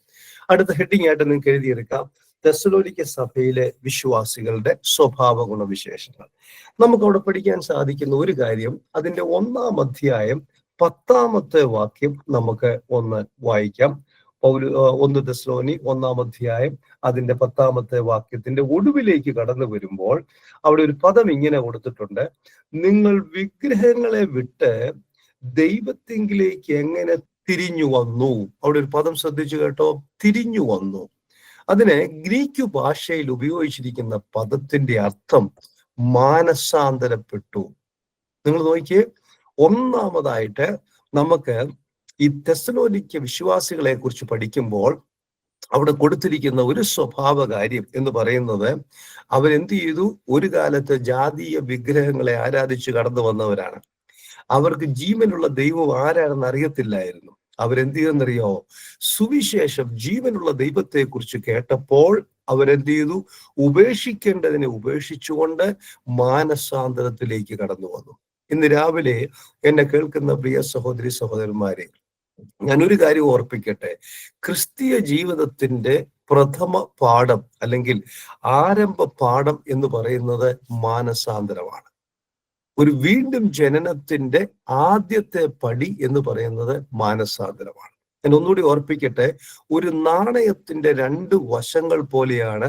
അടുത്ത ഹെഡിങ് ആയിട്ട് നിങ്ങൾക്ക് എഴുതിയെടുക്കാം, തെസ്സലോനിക്ക സഭയിലെ വിശ്വാസികളുടെ സ്വഭാവ ഗുണവിശേഷങ്ങൾ. നമുക്ക് അവിടെ പഠിക്കാൻ സാധിക്കുന്ന ഒരു കാര്യം, അതിന്റെ 1-ാം അധ്യായം 10-ാമത്തെ വാക്യം നമുക്ക് ഒന്ന് വായിക്കാം. 1 തെസ്സലോനി 1-ാം അധ്യായം അതിന്റെ 10-ാമത്തെ വാക്യത്തിന്റെ ഒടുവിലേക്ക് കടന്നു വരുമ്പോൾ അവിടെ ഒരു പദം ഇങ്ങനെ കൊടുത്തിട്ടുണ്ട്, നിങ്ങൾ വിഗ്രഹങ്ങളെ വിട്ട് ദൈവത്തിങ്കിലേക്ക് എങ്ങനെ തിരിഞ്ഞു വന്നു. അവിടെ ഒരു പദം ശ്രദ്ധിച്ചു കേട്ടോ, തിരിഞ്ഞു വന്നു. അതിനെ ഗ്രീക്ക് ഭാഷയിൽ ഉപയോഗിച്ചിരിക്കുന്ന പദത്തിന്റെ അർത്ഥം മാനസാന്തരപ്പെട്ടു. നിങ്ങൾ നോക്കിയേ, ഒന്നാമതായിട്ട് നമുക്ക് ഈ തെസ്സലോനിക്ക വിശ്വാസികളെ കുറിച്ച് പഠിക്കുമ്പോൾ അവിടെ കൊടുത്തിരിക്കുന്ന ഒരു സ്വഭാവ കാര്യം എന്ന് പറയുന്നത്, അവരെന്ത് ചെയ്തു, ഒരു കാലത്ത് ജാതീയ വിഗ്രഹങ്ങളെ ആരാധിച്ച് കടന്നു വന്നവരാണ്. അവർക്ക് ജീവനുള്ള ദൈവം ആരാണെന്ന് അറിയത്തില്ലായിരുന്നു. അവരെന്ത് ചെയ്തെന്നറിയോ, സുവിശേഷം ജീവനുള്ള ദൈവത്തെ കുറിച്ച് കേട്ടപ്പോൾ അവരെന്ത് ചെയ്തു, ഉപേക്ഷിക്കേണ്ടതിനെ ഉപേക്ഷിച്ചുകൊണ്ട് മാനസാന്തരത്തിലേക്ക് കടന്നു വന്നു. ഇന്ന് രാവിലെ എന്നെ കേൾക്കുന്ന പ്രിയ സഹോദരി സഹോദരന്മാരെ, ഞാനൊരു കാര്യം ഓർപ്പിക്കട്ടെ. ക്രിസ്തീയ ജീവിതത്തിന്റെ പ്രഥമ പാഠം അല്ലെങ്കിൽ ആരംഭ പാഠം എന്ന് പറയുന്നത് മാനസാന്തരമാണ്. ഒരു വീണ്ടും ജനനത്തിന്റെ ആദ്യത്തെ പടി എന്ന് പറയുന്നത് മാനസാന്തരമാണ്. ഞാൻ ഒന്നുകൂടി ഓർപ്പിക്കട്ടെ, ഒരു നാണയത്തിന്റെ രണ്ട് വശങ്ങൾ പോലെയാണ്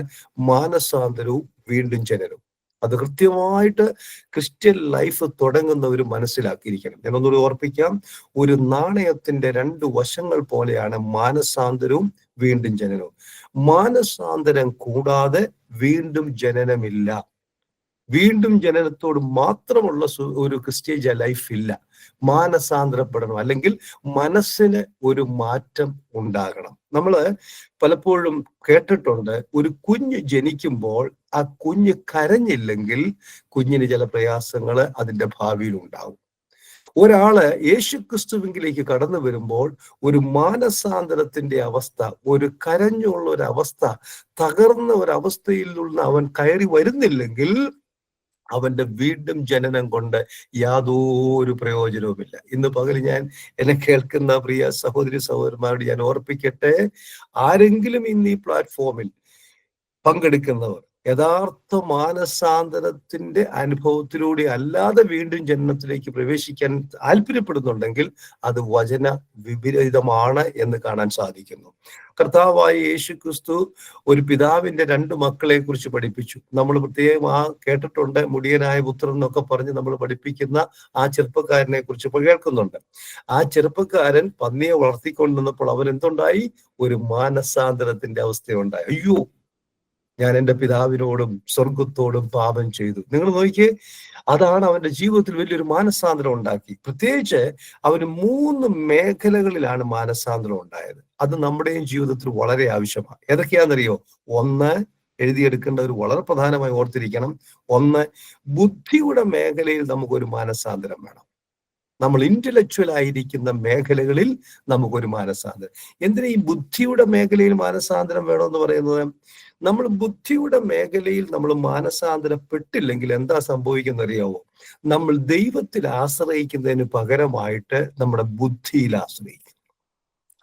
മാനസാന്തരവും വീണ്ടും ജനനവും. അത് കൃത്യമായിട്ട് ക്രിസ്ത്യൻ ലൈഫ് തുടങ്ങുന്നവർ മനസ്സിലാക്കിയിരിക്കണം. ഞാൻ ഒന്നുകൂടി ഓർപ്പിക്കാം, ഒരു നാണയത്തിന്റെ രണ്ട് വശങ്ങൾ പോലെയാണ് മാനസാന്തരവും വീണ്ടും ജനനവും. മാനസാന്തരം കൂടാതെ വീണ്ടും ജനനമില്ല. വീണ്ടും ജനനത്തോട് മാത്രമുള്ള ഒരു ക്രിസ്ത്യൻ ലൈഫ് ഇല്ല. മാനസാന്തരപ്പെടണം, അല്ലെങ്കിൽ മനസ്സിന് ഒരു മാറ്റം ഉണ്ടാകണം. നമ്മള് പലപ്പോഴും കേട്ടിട്ടുണ്ട്, ഒരു കുഞ്ഞ് ജനിക്കുമ്പോൾ ആ കുഞ്ഞ് കരഞ്ഞില്ലെങ്കിൽ കുഞ്ഞിന് ചില പ്രയാസങ്ങൾ അതിന്റെ ഭാവിയിൽ ഉണ്ടാവും. ഒരാള് യേശുക്രിസ്തുവിലേക്ക് കടന്നു വരുമ്പോൾ ഒരു മാനസാന്തരത്തിന്റെ അവസ്ഥ, ഒരു കരഞ്ഞുള്ള ഒരു അവസ്ഥ, തകർന്ന ഒരു അവസ്ഥയിൽ നിന്ന് അവൻ കയറി വരുന്നില്ലെങ്കിൽ അവന്റെ വീണ്ടും ജനനം കൊണ്ട് യാതൊരു പ്രയോജനവുമില്ല. ഇന്ന് പകൽ ഞാൻ എന്നെ കേൾക്കുന്ന പ്രിയ സഹോദരി സഹോദരന്മാരോട് ഞാൻ ഓർപ്പിക്കട്ടെ, ആരെങ്കിലും ഇന്ന് ഈ പ്ലാറ്റ്ഫോമിൽ പങ്കെടുക്കുന്നവർ യഥാർത്ഥ മാനസാന്തരത്തിന്റെ അനുഭവത്തിലൂടെ അല്ലാതെ വീണ്ടും ജനനത്തിലേക്ക് പ്രവേശിക്കാൻ താല്പര്യപ്പെടുന്നുണ്ടെങ്കിൽ അത് വചന വിപരീതമാണ് എന്ന് കാണാൻ സാധിക്കുന്നു. കർത്താവായ യേശു ക്രിസ്തു ഒരു പിതാവിന്റെ രണ്ട് മക്കളെ കുറിച്ച് പഠിപ്പിച്ചു. നമ്മൾ പ്രത്യേകം കേട്ടിട്ടുണ്ട്, മുടിയനായ പുത്രൻ എന്നൊക്കെ പറഞ്ഞ് നമ്മൾ പഠിപ്പിക്കുന്ന ആ ചെറുപ്പക്കാരനെ കുറിച്ച് കേൾക്കുന്നുണ്ട്. ആ ചെറുപ്പക്കാരൻ പന്നിയെ വളർത്തിക്കൊണ്ടിരുന്നപ്പോൾ അവൻ എന്തുണ്ടായി? ഒരു മാനസാന്തരത്തിന്റെ അവസ്ഥയുണ്ടായി. അയ്യോ, ഞാൻ എൻ്റെ പിതാവിനോടും സ്വർഗത്തോടും പാപം ചെയ്തു. നിങ്ങൾ നോക്കിയേ, അതാണ് അവന്റെ ജീവിതത്തിൽ വലിയൊരു മാനസാന്തരം ഉണ്ടാക്കി. പ്രത്യേകിച്ച് അവന് 3 മേഖലകളിലാണ് മാനസാന്തരം ഉണ്ടായത്. അത് നമ്മുടെയും ജീവിതത്തിൽ വളരെ ആവശ്യമാണ്. ഏതൊക്കെയാണെന്നറിയോ? ഒന്ന്, എഴുതിയെടുക്കേണ്ടവർ വളരെ പ്രധാനമായി ഓർത്തിരിക്കണം. ഒന്ന്, ബുദ്ധിയുടെ മേഖലയിൽ നമുക്കൊരു മാനസാന്തരം വേണം. നമ്മൾ ഇന്റലക്ച്വൽ ആയിരിക്കുന്ന മേഖലകളിൽ നമുക്കൊരു മാനസാന്തരം. എന്തിനാ ഈ ബുദ്ധിയുടെ മേഖലയിൽ മാനസാന്തരം വേണമെന്ന് പറയുന്നത്? നമ്മൾ ബുദ്ധിയുടെ മേഖലയിൽ നമ്മൾ മാനസാന്തരപ്പെട്ടില്ലെങ്കിൽ എന്താ സംഭവിക്കുന്നത് അറിയാവോ? നമ്മൾ ദൈവത്തിൽ ആശ്രയിക്കുന്നതിന് പകരമായിട്ട് നമ്മുടെ ബുദ്ധിയിൽ ആശ്രയിക്കും.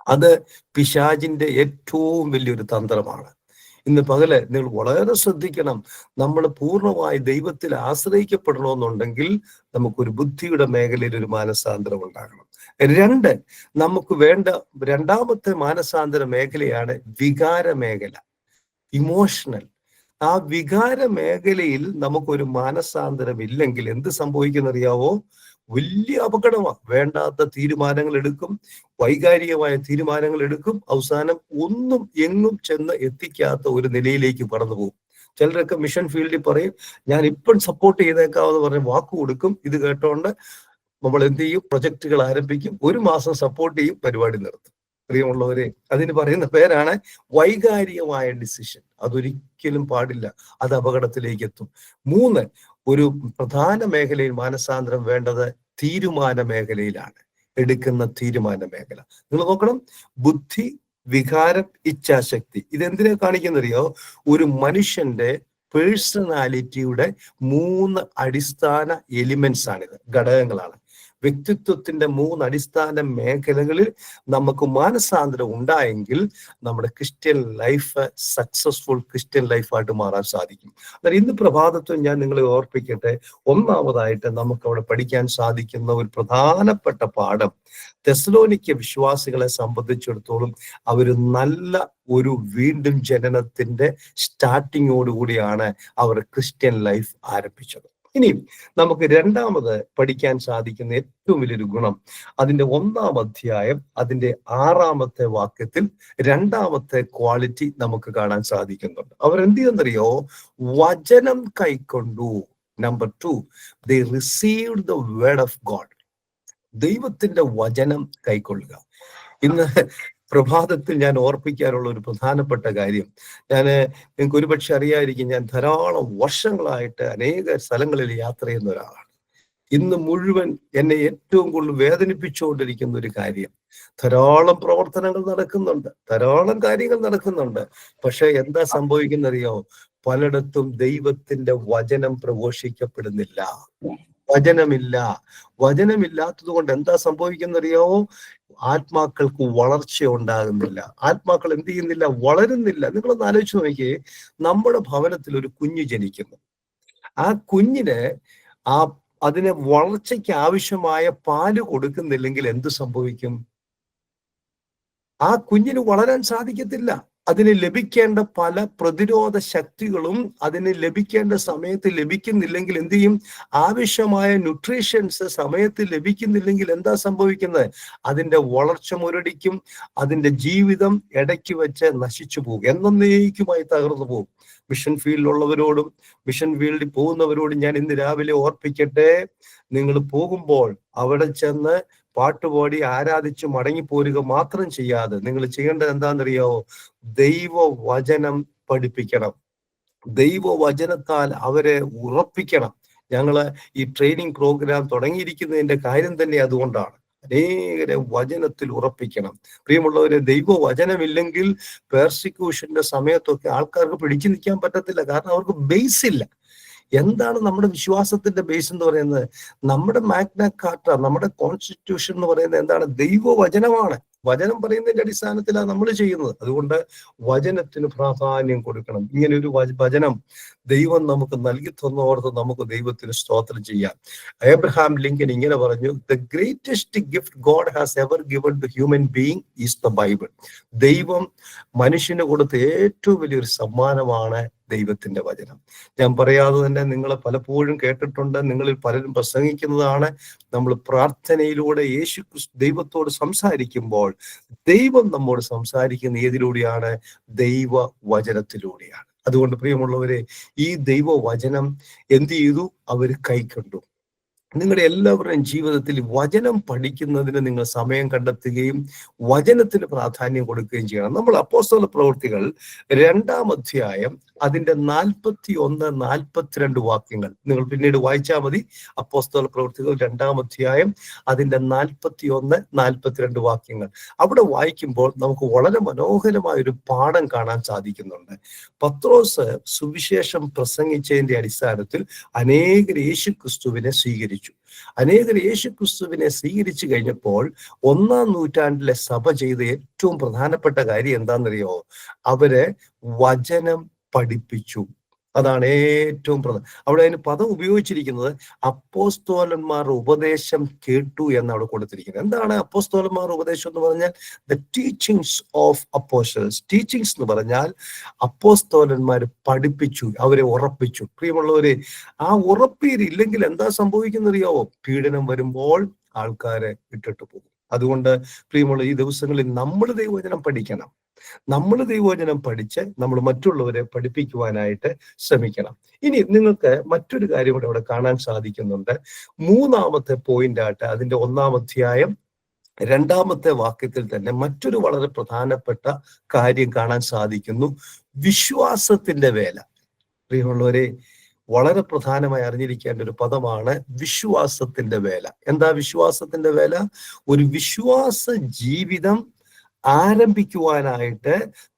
അത് പിശാചിന്റെ ഏറ്റവും വലിയൊരു തന്ത്രമാണ്. ഇന്ന് പകല് നിങ്ങൾ വളരെ ശ്രദ്ധിക്കണം. നമ്മൾ പൂർണ്ണമായി ദൈവത്തിൽ ആശ്രയിക്കപ്പെടണമെന്നുണ്ടെങ്കിൽ നമുക്കൊരു ബുദ്ധിയുടെ മേഖലയിൽ ഒരു മാനസാന്തരം ഉണ്ടാകണം. 2, നമുക്ക് വേണ്ട രണ്ടാമത്തെ മാനസാന്തര മേഖലയാണ് വികാര മേഖല, ഇമോഷണൽ. ആ വികാര മേഖലയിൽ നമുക്കൊരു മാനസാന്തരം ഇല്ലെങ്കിൽ എന്ത് സംഭവിക്കുന്നറിയാവോ? വലിയ അപകടമാണ്. വേണ്ടാത്ത തീരുമാനങ്ങൾ എടുക്കും, വൈകാരികമായ തീരുമാനങ്ങൾ എടുക്കും, അവസാനം ഒന്നും എങ്ങും ചെന്ന് എത്തിക്കാത്ത ഒരു നിലയിലേക്ക് കടന്നു പോകും. ചിലരൊക്കെ മിഷൻ ഫീൽഡിൽ പറയും, ഞാൻ ഇപ്പം സപ്പോർട്ട് ചെയ്തേക്കാവെന്ന് പറഞ്ഞ് വാക്ക് കൊടുക്കും. ഇത് കേട്ടോണ്ട് നമ്മൾ എന്ത് ചെയ്യും? പ്രൊജക്ടുകൾ ആരംഭിക്കും, 1 മാസം സപ്പോർട്ട് ചെയ്യും, പരിപാടി നിർത്തും. പ്രിയമുള്ളവരെ, അതിന് പറയുന്ന പേരാണ് വൈകാരികമായ ഡിസിഷൻ. അതൊരിക്കലും പാടില്ല, അത് അപകടത്തിലേക്ക് എത്തും. 3, ഒരു പ്രധാന മേഖലയിൽ മാനസാന്തരം വേണ്ടത് തീരുമാന മേഖലയിലാണ്. എടുക്കുന്ന തീരുമാന മേഖല നിങ്ങൾ നോക്കണം. ബുദ്ധി, വികാരം, ഇച്ഛാശക്തി. ഇതെന്തിനെ കാണിക്കുന്നറിയോ? ഒരു മനുഷ്യന്റെ പേഴ്സണാലിറ്റിയുടെ 3 അടിസ്ഥാന എലിമെന്റ്സ് ആണിത്, ഘടകങ്ങളാണ്. വ്യക്തിത്വത്തിന്റെ 3 അടിസ്ഥാന മേഖലകളിൽ നമുക്ക് മാനസാന്തരം ഉണ്ടായെങ്കിൽ നമ്മുടെ ക്രിസ്ത്യൻ ലൈഫ് സക്സസ്ഫുൾ ക്രിസ്ത്യൻ ലൈഫായിട്ട് മാറാൻ സാധിക്കും. എന്നാൽ ഇന്ന് പ്രഭാതത്തിൽ ഞാൻ നിങ്ങളെ ഓർപ്പിക്കട്ടെ, ഒന്നാമതായിട്ട് നമുക്ക് അവിടെ പഠിക്കാൻ സാധിക്കുന്ന ഒരു പ്രധാനപ്പെട്ട പാഠം, തെസ്സലോനിക്ക വിശ്വാസികളെ സംബന്ധിച്ചിടത്തോളം അവർ നല്ല ഒരു വീണ്ടും ജനനത്തിന്റെ സ്റ്റാർട്ടിങ്ങോടുകൂടിയാണ് അവർ ക്രിസ്ത്യൻ ലൈഫ് ആരംഭിച്ചത്. ഇനി നമുക്ക് രണ്ടാമത് പഠിക്കാൻ സാധിക്കുന്ന ഏറ്റവും വലിയൊരു ഗുണം, അതിന്റെ 1-ാം അധ്യായം അതിന്റെ 6-ാമത്തെ വാക്യത്തിൽ 2-ാമത്തെ ക്വാളിറ്റി നമുക്ക് കാണാൻ സാധിക്കുന്നുണ്ട്. അവർ എന്ത് ചെയ്യുന്നറിയോ? വചനം കൈക്കൊണ്ടു. Number 2, they received the word of God. ദൈവത്തിന്റെ വചനം കൈക്കൊള്ളുക. ഇന്ന് പ്രഭാതത്തിൽ ഞാൻ ഓർപ്പിക്കാനുള്ള ഒരു പ്രധാനപ്പെട്ട കാര്യം, നിങ്ങൾക്ക് ഒരുപക്ഷെ അറിയാതിരിക്കും, ഞാൻ ധാരാളം വർഷങ്ങളായിട്ട് അനേക സ്ഥലങ്ങളിൽ യാത്ര ചെയ്യുന്ന ഒരാളാണ്. ഇന്ന് മുഴുവൻ എന്നെ ഏറ്റവും കൂടുതൽ വേദനിപ്പിച്ചുകൊണ്ടിരിക്കുന്ന ഒരു കാര്യം, ധാരാളം പ്രവർത്തനങ്ങൾ നടക്കുന്നുണ്ട്, ധാരാളം കാര്യങ്ങൾ നടക്കുന്നുണ്ട്, പക്ഷെ എന്താ സംഭവിക്കുന്നറിയോ? പലയിടത്തും ദൈവത്തിന്റെ വചനം പ്രഘോഷിക്കപ്പെടുന്നില്ല. വചനമില്ല. വചനമില്ലാത്തത് കൊണ്ട് എന്താ സംഭവിക്കുന്നറിയാവോ? ആത്മാക്കൾക്ക് വളർച്ച ഉണ്ടാകുന്നില്ല. ആത്മാക്കൾ എന്ത് ചെയ്യുന്നില്ല? വളരുന്നില്ല. നിങ്ങളൊന്ന് ആലോചിച്ച് നോക്കിയേ, നമ്മുടെ ഭവനത്തിൽ ഒരു കുഞ്ഞ് ജനിക്കുന്നു. ആ കുഞ്ഞിന് ആ അതിന് വളർച്ചയ്ക്ക് ആവശ്യമായ പാല് കൊടുക്കുന്നില്ലെങ്കിൽ എന്ത് സംഭവിക്കും? ആ കുഞ്ഞിന് വളരാൻ സാധിക്കത്തില്ല. അതിന് ലഭിക്കേണ്ട പല പ്രതിരോധ ശക്തികളും അതിന് ലഭിക്കേണ്ട സമയത്ത് ലഭിക്കുന്നില്ലെങ്കിൽ എന്ത് ചെയ്യും? ആവശ്യമായ ന്യൂട്രീഷൻസ് സമയത്ത് ലഭിക്കുന്നില്ലെങ്കിൽ എന്താ സംഭവിക്കുന്നത്? അതിന്റെ വളർച്ച മുരടിക്കും. അതിന്റെ ജീവിതം ഇടയ്ക്ക് വെച്ച് നശിച്ചു പോകും, എന്നേക്കുമായി തകർന്നു പോകും. മിഷൻ ഫീൽഡിലുള്ളവരോടും മിഷൻ ഫീൽഡിൽ പോകുന്നവരോടും ഞാൻ ഇന്ന് രാവിലെ ഓർപ്പിക്കട്ടെ, നിങ്ങൾ പോകുമ്പോൾ അവിടെ ചെന്ന് പാട്ടുപാടി ആരാധിച്ച് മടങ്ങിപ്പോരുക മാത്രം ചെയ്യാതെ നിങ്ങൾ ചെയ്യേണ്ടത് എന്താണെന്നറിയാവോ? ദൈവവചനം പഠിപ്പിക്കണം. ദൈവവചനത്താൽ അവരെ ഉറപ്പിക്കണം. ഞങ്ങള് ഈ ട്രെയിനിങ് പ്രോഗ്രാം തുടങ്ങിയിരിക്കുന്നതിന്റെ കാര്യം തന്നെ അതുകൊണ്ടാണ്. അനേകരെ വചനത്തിൽ ഉറപ്പിക്കണം. പ്രിയമുള്ളവരെ, ദൈവവചനമില്ലെങ്കിൽ പെർസിക്യൂഷന്റെ സമയത്തൊക്കെ ആൾക്കാർക്ക് പിടിച്ചു നിൽക്കാൻ പറ്റത്തില്ല. കാരണം അവർക്ക് ബേസ് ഇല്ല. എന്താണ് നമ്മുടെ വിശ്വാസത്തിന്റെ ബേസ് എന്ന് പറയുന്നത്? നമ്മുടെ മാഗ്ന കാർട്ട, നമ്മുടെ കോൺസ്റ്റിറ്റ്യൂഷൻ എന്ന് പറയുന്നത് എന്താണ്? ദൈവവചനമാണ്. വചനം പറയുന്നതിന്റെ അടിസ്ഥാനത്തിലാണ് നമ്മൾ ചെയ്യുന്നത്. അതുകൊണ്ട് വചനത്തിന് പ്രാധാന്യം കൊടുക്കണം. ഇങ്ങനെ ഒരു വചനം ദൈവം നമുക്ക് നൽകി തന്നോർത്ത് നമുക്ക് ദൈവത്തിന് സ്തോത്രം ചെയ്യാം. ഏബ്രഹാം ലിങ്കൻ ഇങ്ങനെ പറഞ്ഞു, the greatest gift God has ever given to human being is the Bible. ദൈവം മനുഷ്യന് കൊടുത്ത ഏറ്റവും വലിയൊരു സമ്മാനമാണ് ദൈവത്തിന്റെ വചനം. ഞാൻ പറയാതെ തന്നെ നിങ്ങൾ പലപ്പോഴും കേട്ടിട്ടുണ്ട്, നിങ്ങളിൽ പലരും പ്രസംഗിക്കുന്നതാണ്. നമ്മൾ പ്രാർത്ഥനയിലൂടെ യേശു ദൈവത്തോട് സംസാരിക്കുമ്പോൾ ദൈവം നമ്മോട് സംസാരിക്കുന്ന ഏതിലൂടെയാണ്? ദൈവവചനത്തിലൂടെയാണ്. അതുകൊണ്ട് പ്രിയമുള്ളവരെ, ഈ ദൈവവചനം എന്ത് ചെയ്തു? അവർ കൈക്കൊണ്ടു. നിങ്ങളുടെ എല്ലാവരുടെയും ജീവിതത്തിൽ വചനം പഠിക്കുന്നതിന് നിങ്ങൾ സമയം കണ്ടെത്തുകയും വചനത്തിന് പ്രാധാന്യം കൊടുക്കുകയും ചെയ്യണം. നമ്മൾ അപ്പോസ്തല പ്രവൃത്തികൾ 2-ാം അധ്യായം അതിന്റെ 41, 42 വാക്യങ്ങൾ നിങ്ങൾ പിന്നീട് വായിച്ചാൽ മതി. അപ്പോസ്തല പ്രവൃത്തികൾ 2-ാം അധ്യായം അതിന്റെ 41, 42 വാക്യങ്ങൾ അവിടെ വായിക്കുമ്പോൾ നമുക്ക് വളരെ മനോഹരമായ ഒരു പാഠം കാണാൻ സാധിക്കുന്നുണ്ട്. പത്രോസ് സുവിശേഷം പ്രസംഗിച്ചതിന്റെ അടിസ്ഥാനത്തിൽ അനേകർ യേശു ക്രിസ്തുവിനെ സ്വീകരിച്ചു. അനേകർ യേശു ക്രിസ്തുവിനെ സ്വീകരിച്ചു കഴിഞ്ഞപ്പോൾ 1-ാം നൂറ്റാണ്ടിലെ സഭ ചെയ്ത ഏറ്റവും പ്രധാനപ്പെട്ട കാര്യം എന്താണെന്നറിയോ? അവര് വചനം പഠിപ്പിച്ചു. അതാണ് ഏറ്റവും അവിടെ അതിന് പദം ഉപയോഗിച്ചിരിക്കുന്നത് അപ്പോസ്തോലന്മാരുടെ ഉപദേശം കേട്ടു എന്ന് അവിടെ കൊടുത്തിരിക്കുന്നത്. എന്താണ് അപ്പോസ്തോലന്മാരുടെ ഉപദേശം എന്ന് പറഞ്ഞാൽ? The teachings of apostles. Teachings എന്ന് പറഞ്ഞാൽ അപ്പോസ്തോലന്മാർ പഠിപ്പിച്ചു, അവരെ ഉറപ്പിച്ചു. പ്രിയമുള്ളവരെ, ആ ഉറപ്പിയില്ലെങ്കിൽ എന്താ സംഭവിക്കുന്നറിയാവോ? പീഡനം വരുമ്പോൾ ആൾക്കാരെ ഇട്ടിട്ട് പോകും. അതുകൊണ്ട് പ്രിയമുള്ള ഈ ദിവസങ്ങളിൽ നമ്മൾ ദൈവവചനം പഠിക്കണം. നമ്മൾ ദൈവവചനം പഠിച്ച് നമ്മൾ മറ്റുള്ളവരെ പഠിപ്പിക്കുവാനായിട്ട് ശ്രമിക്കണം. ഇനി നിങ്ങൾക്ക് മറ്റൊരു കാര്യം കൂടെ ഇവിടെ കാണാൻ സാധിക്കുന്നുണ്ട്. 3-ാമത്തെ പോയിന്റ് ആയിട്ട് അതിന്റെ 1-ാം അധ്യായം 2-ാമത്തെ വാക്യത്തിൽ തന്നെ മറ്റൊരു വളരെ പ്രധാനപ്പെട്ട കാര്യം കാണാൻ സാധിക്കുന്നു. വിശ്വാസത്തിന്റെ വേല. പ്രിയമുള്ളവരെ, വളരെ പ്രധാനമായി അറിഞ്ഞിരിക്കേണ്ട ഒരു പദമാണ് വിശ്വാസത്തിന്റെ വേല. എന്താ വിശ്വാസത്തിന്റെ വേല? ഒരു വിശ്വാസ ജീവിതം ആരംഭിക്കുവാനായിട്ട്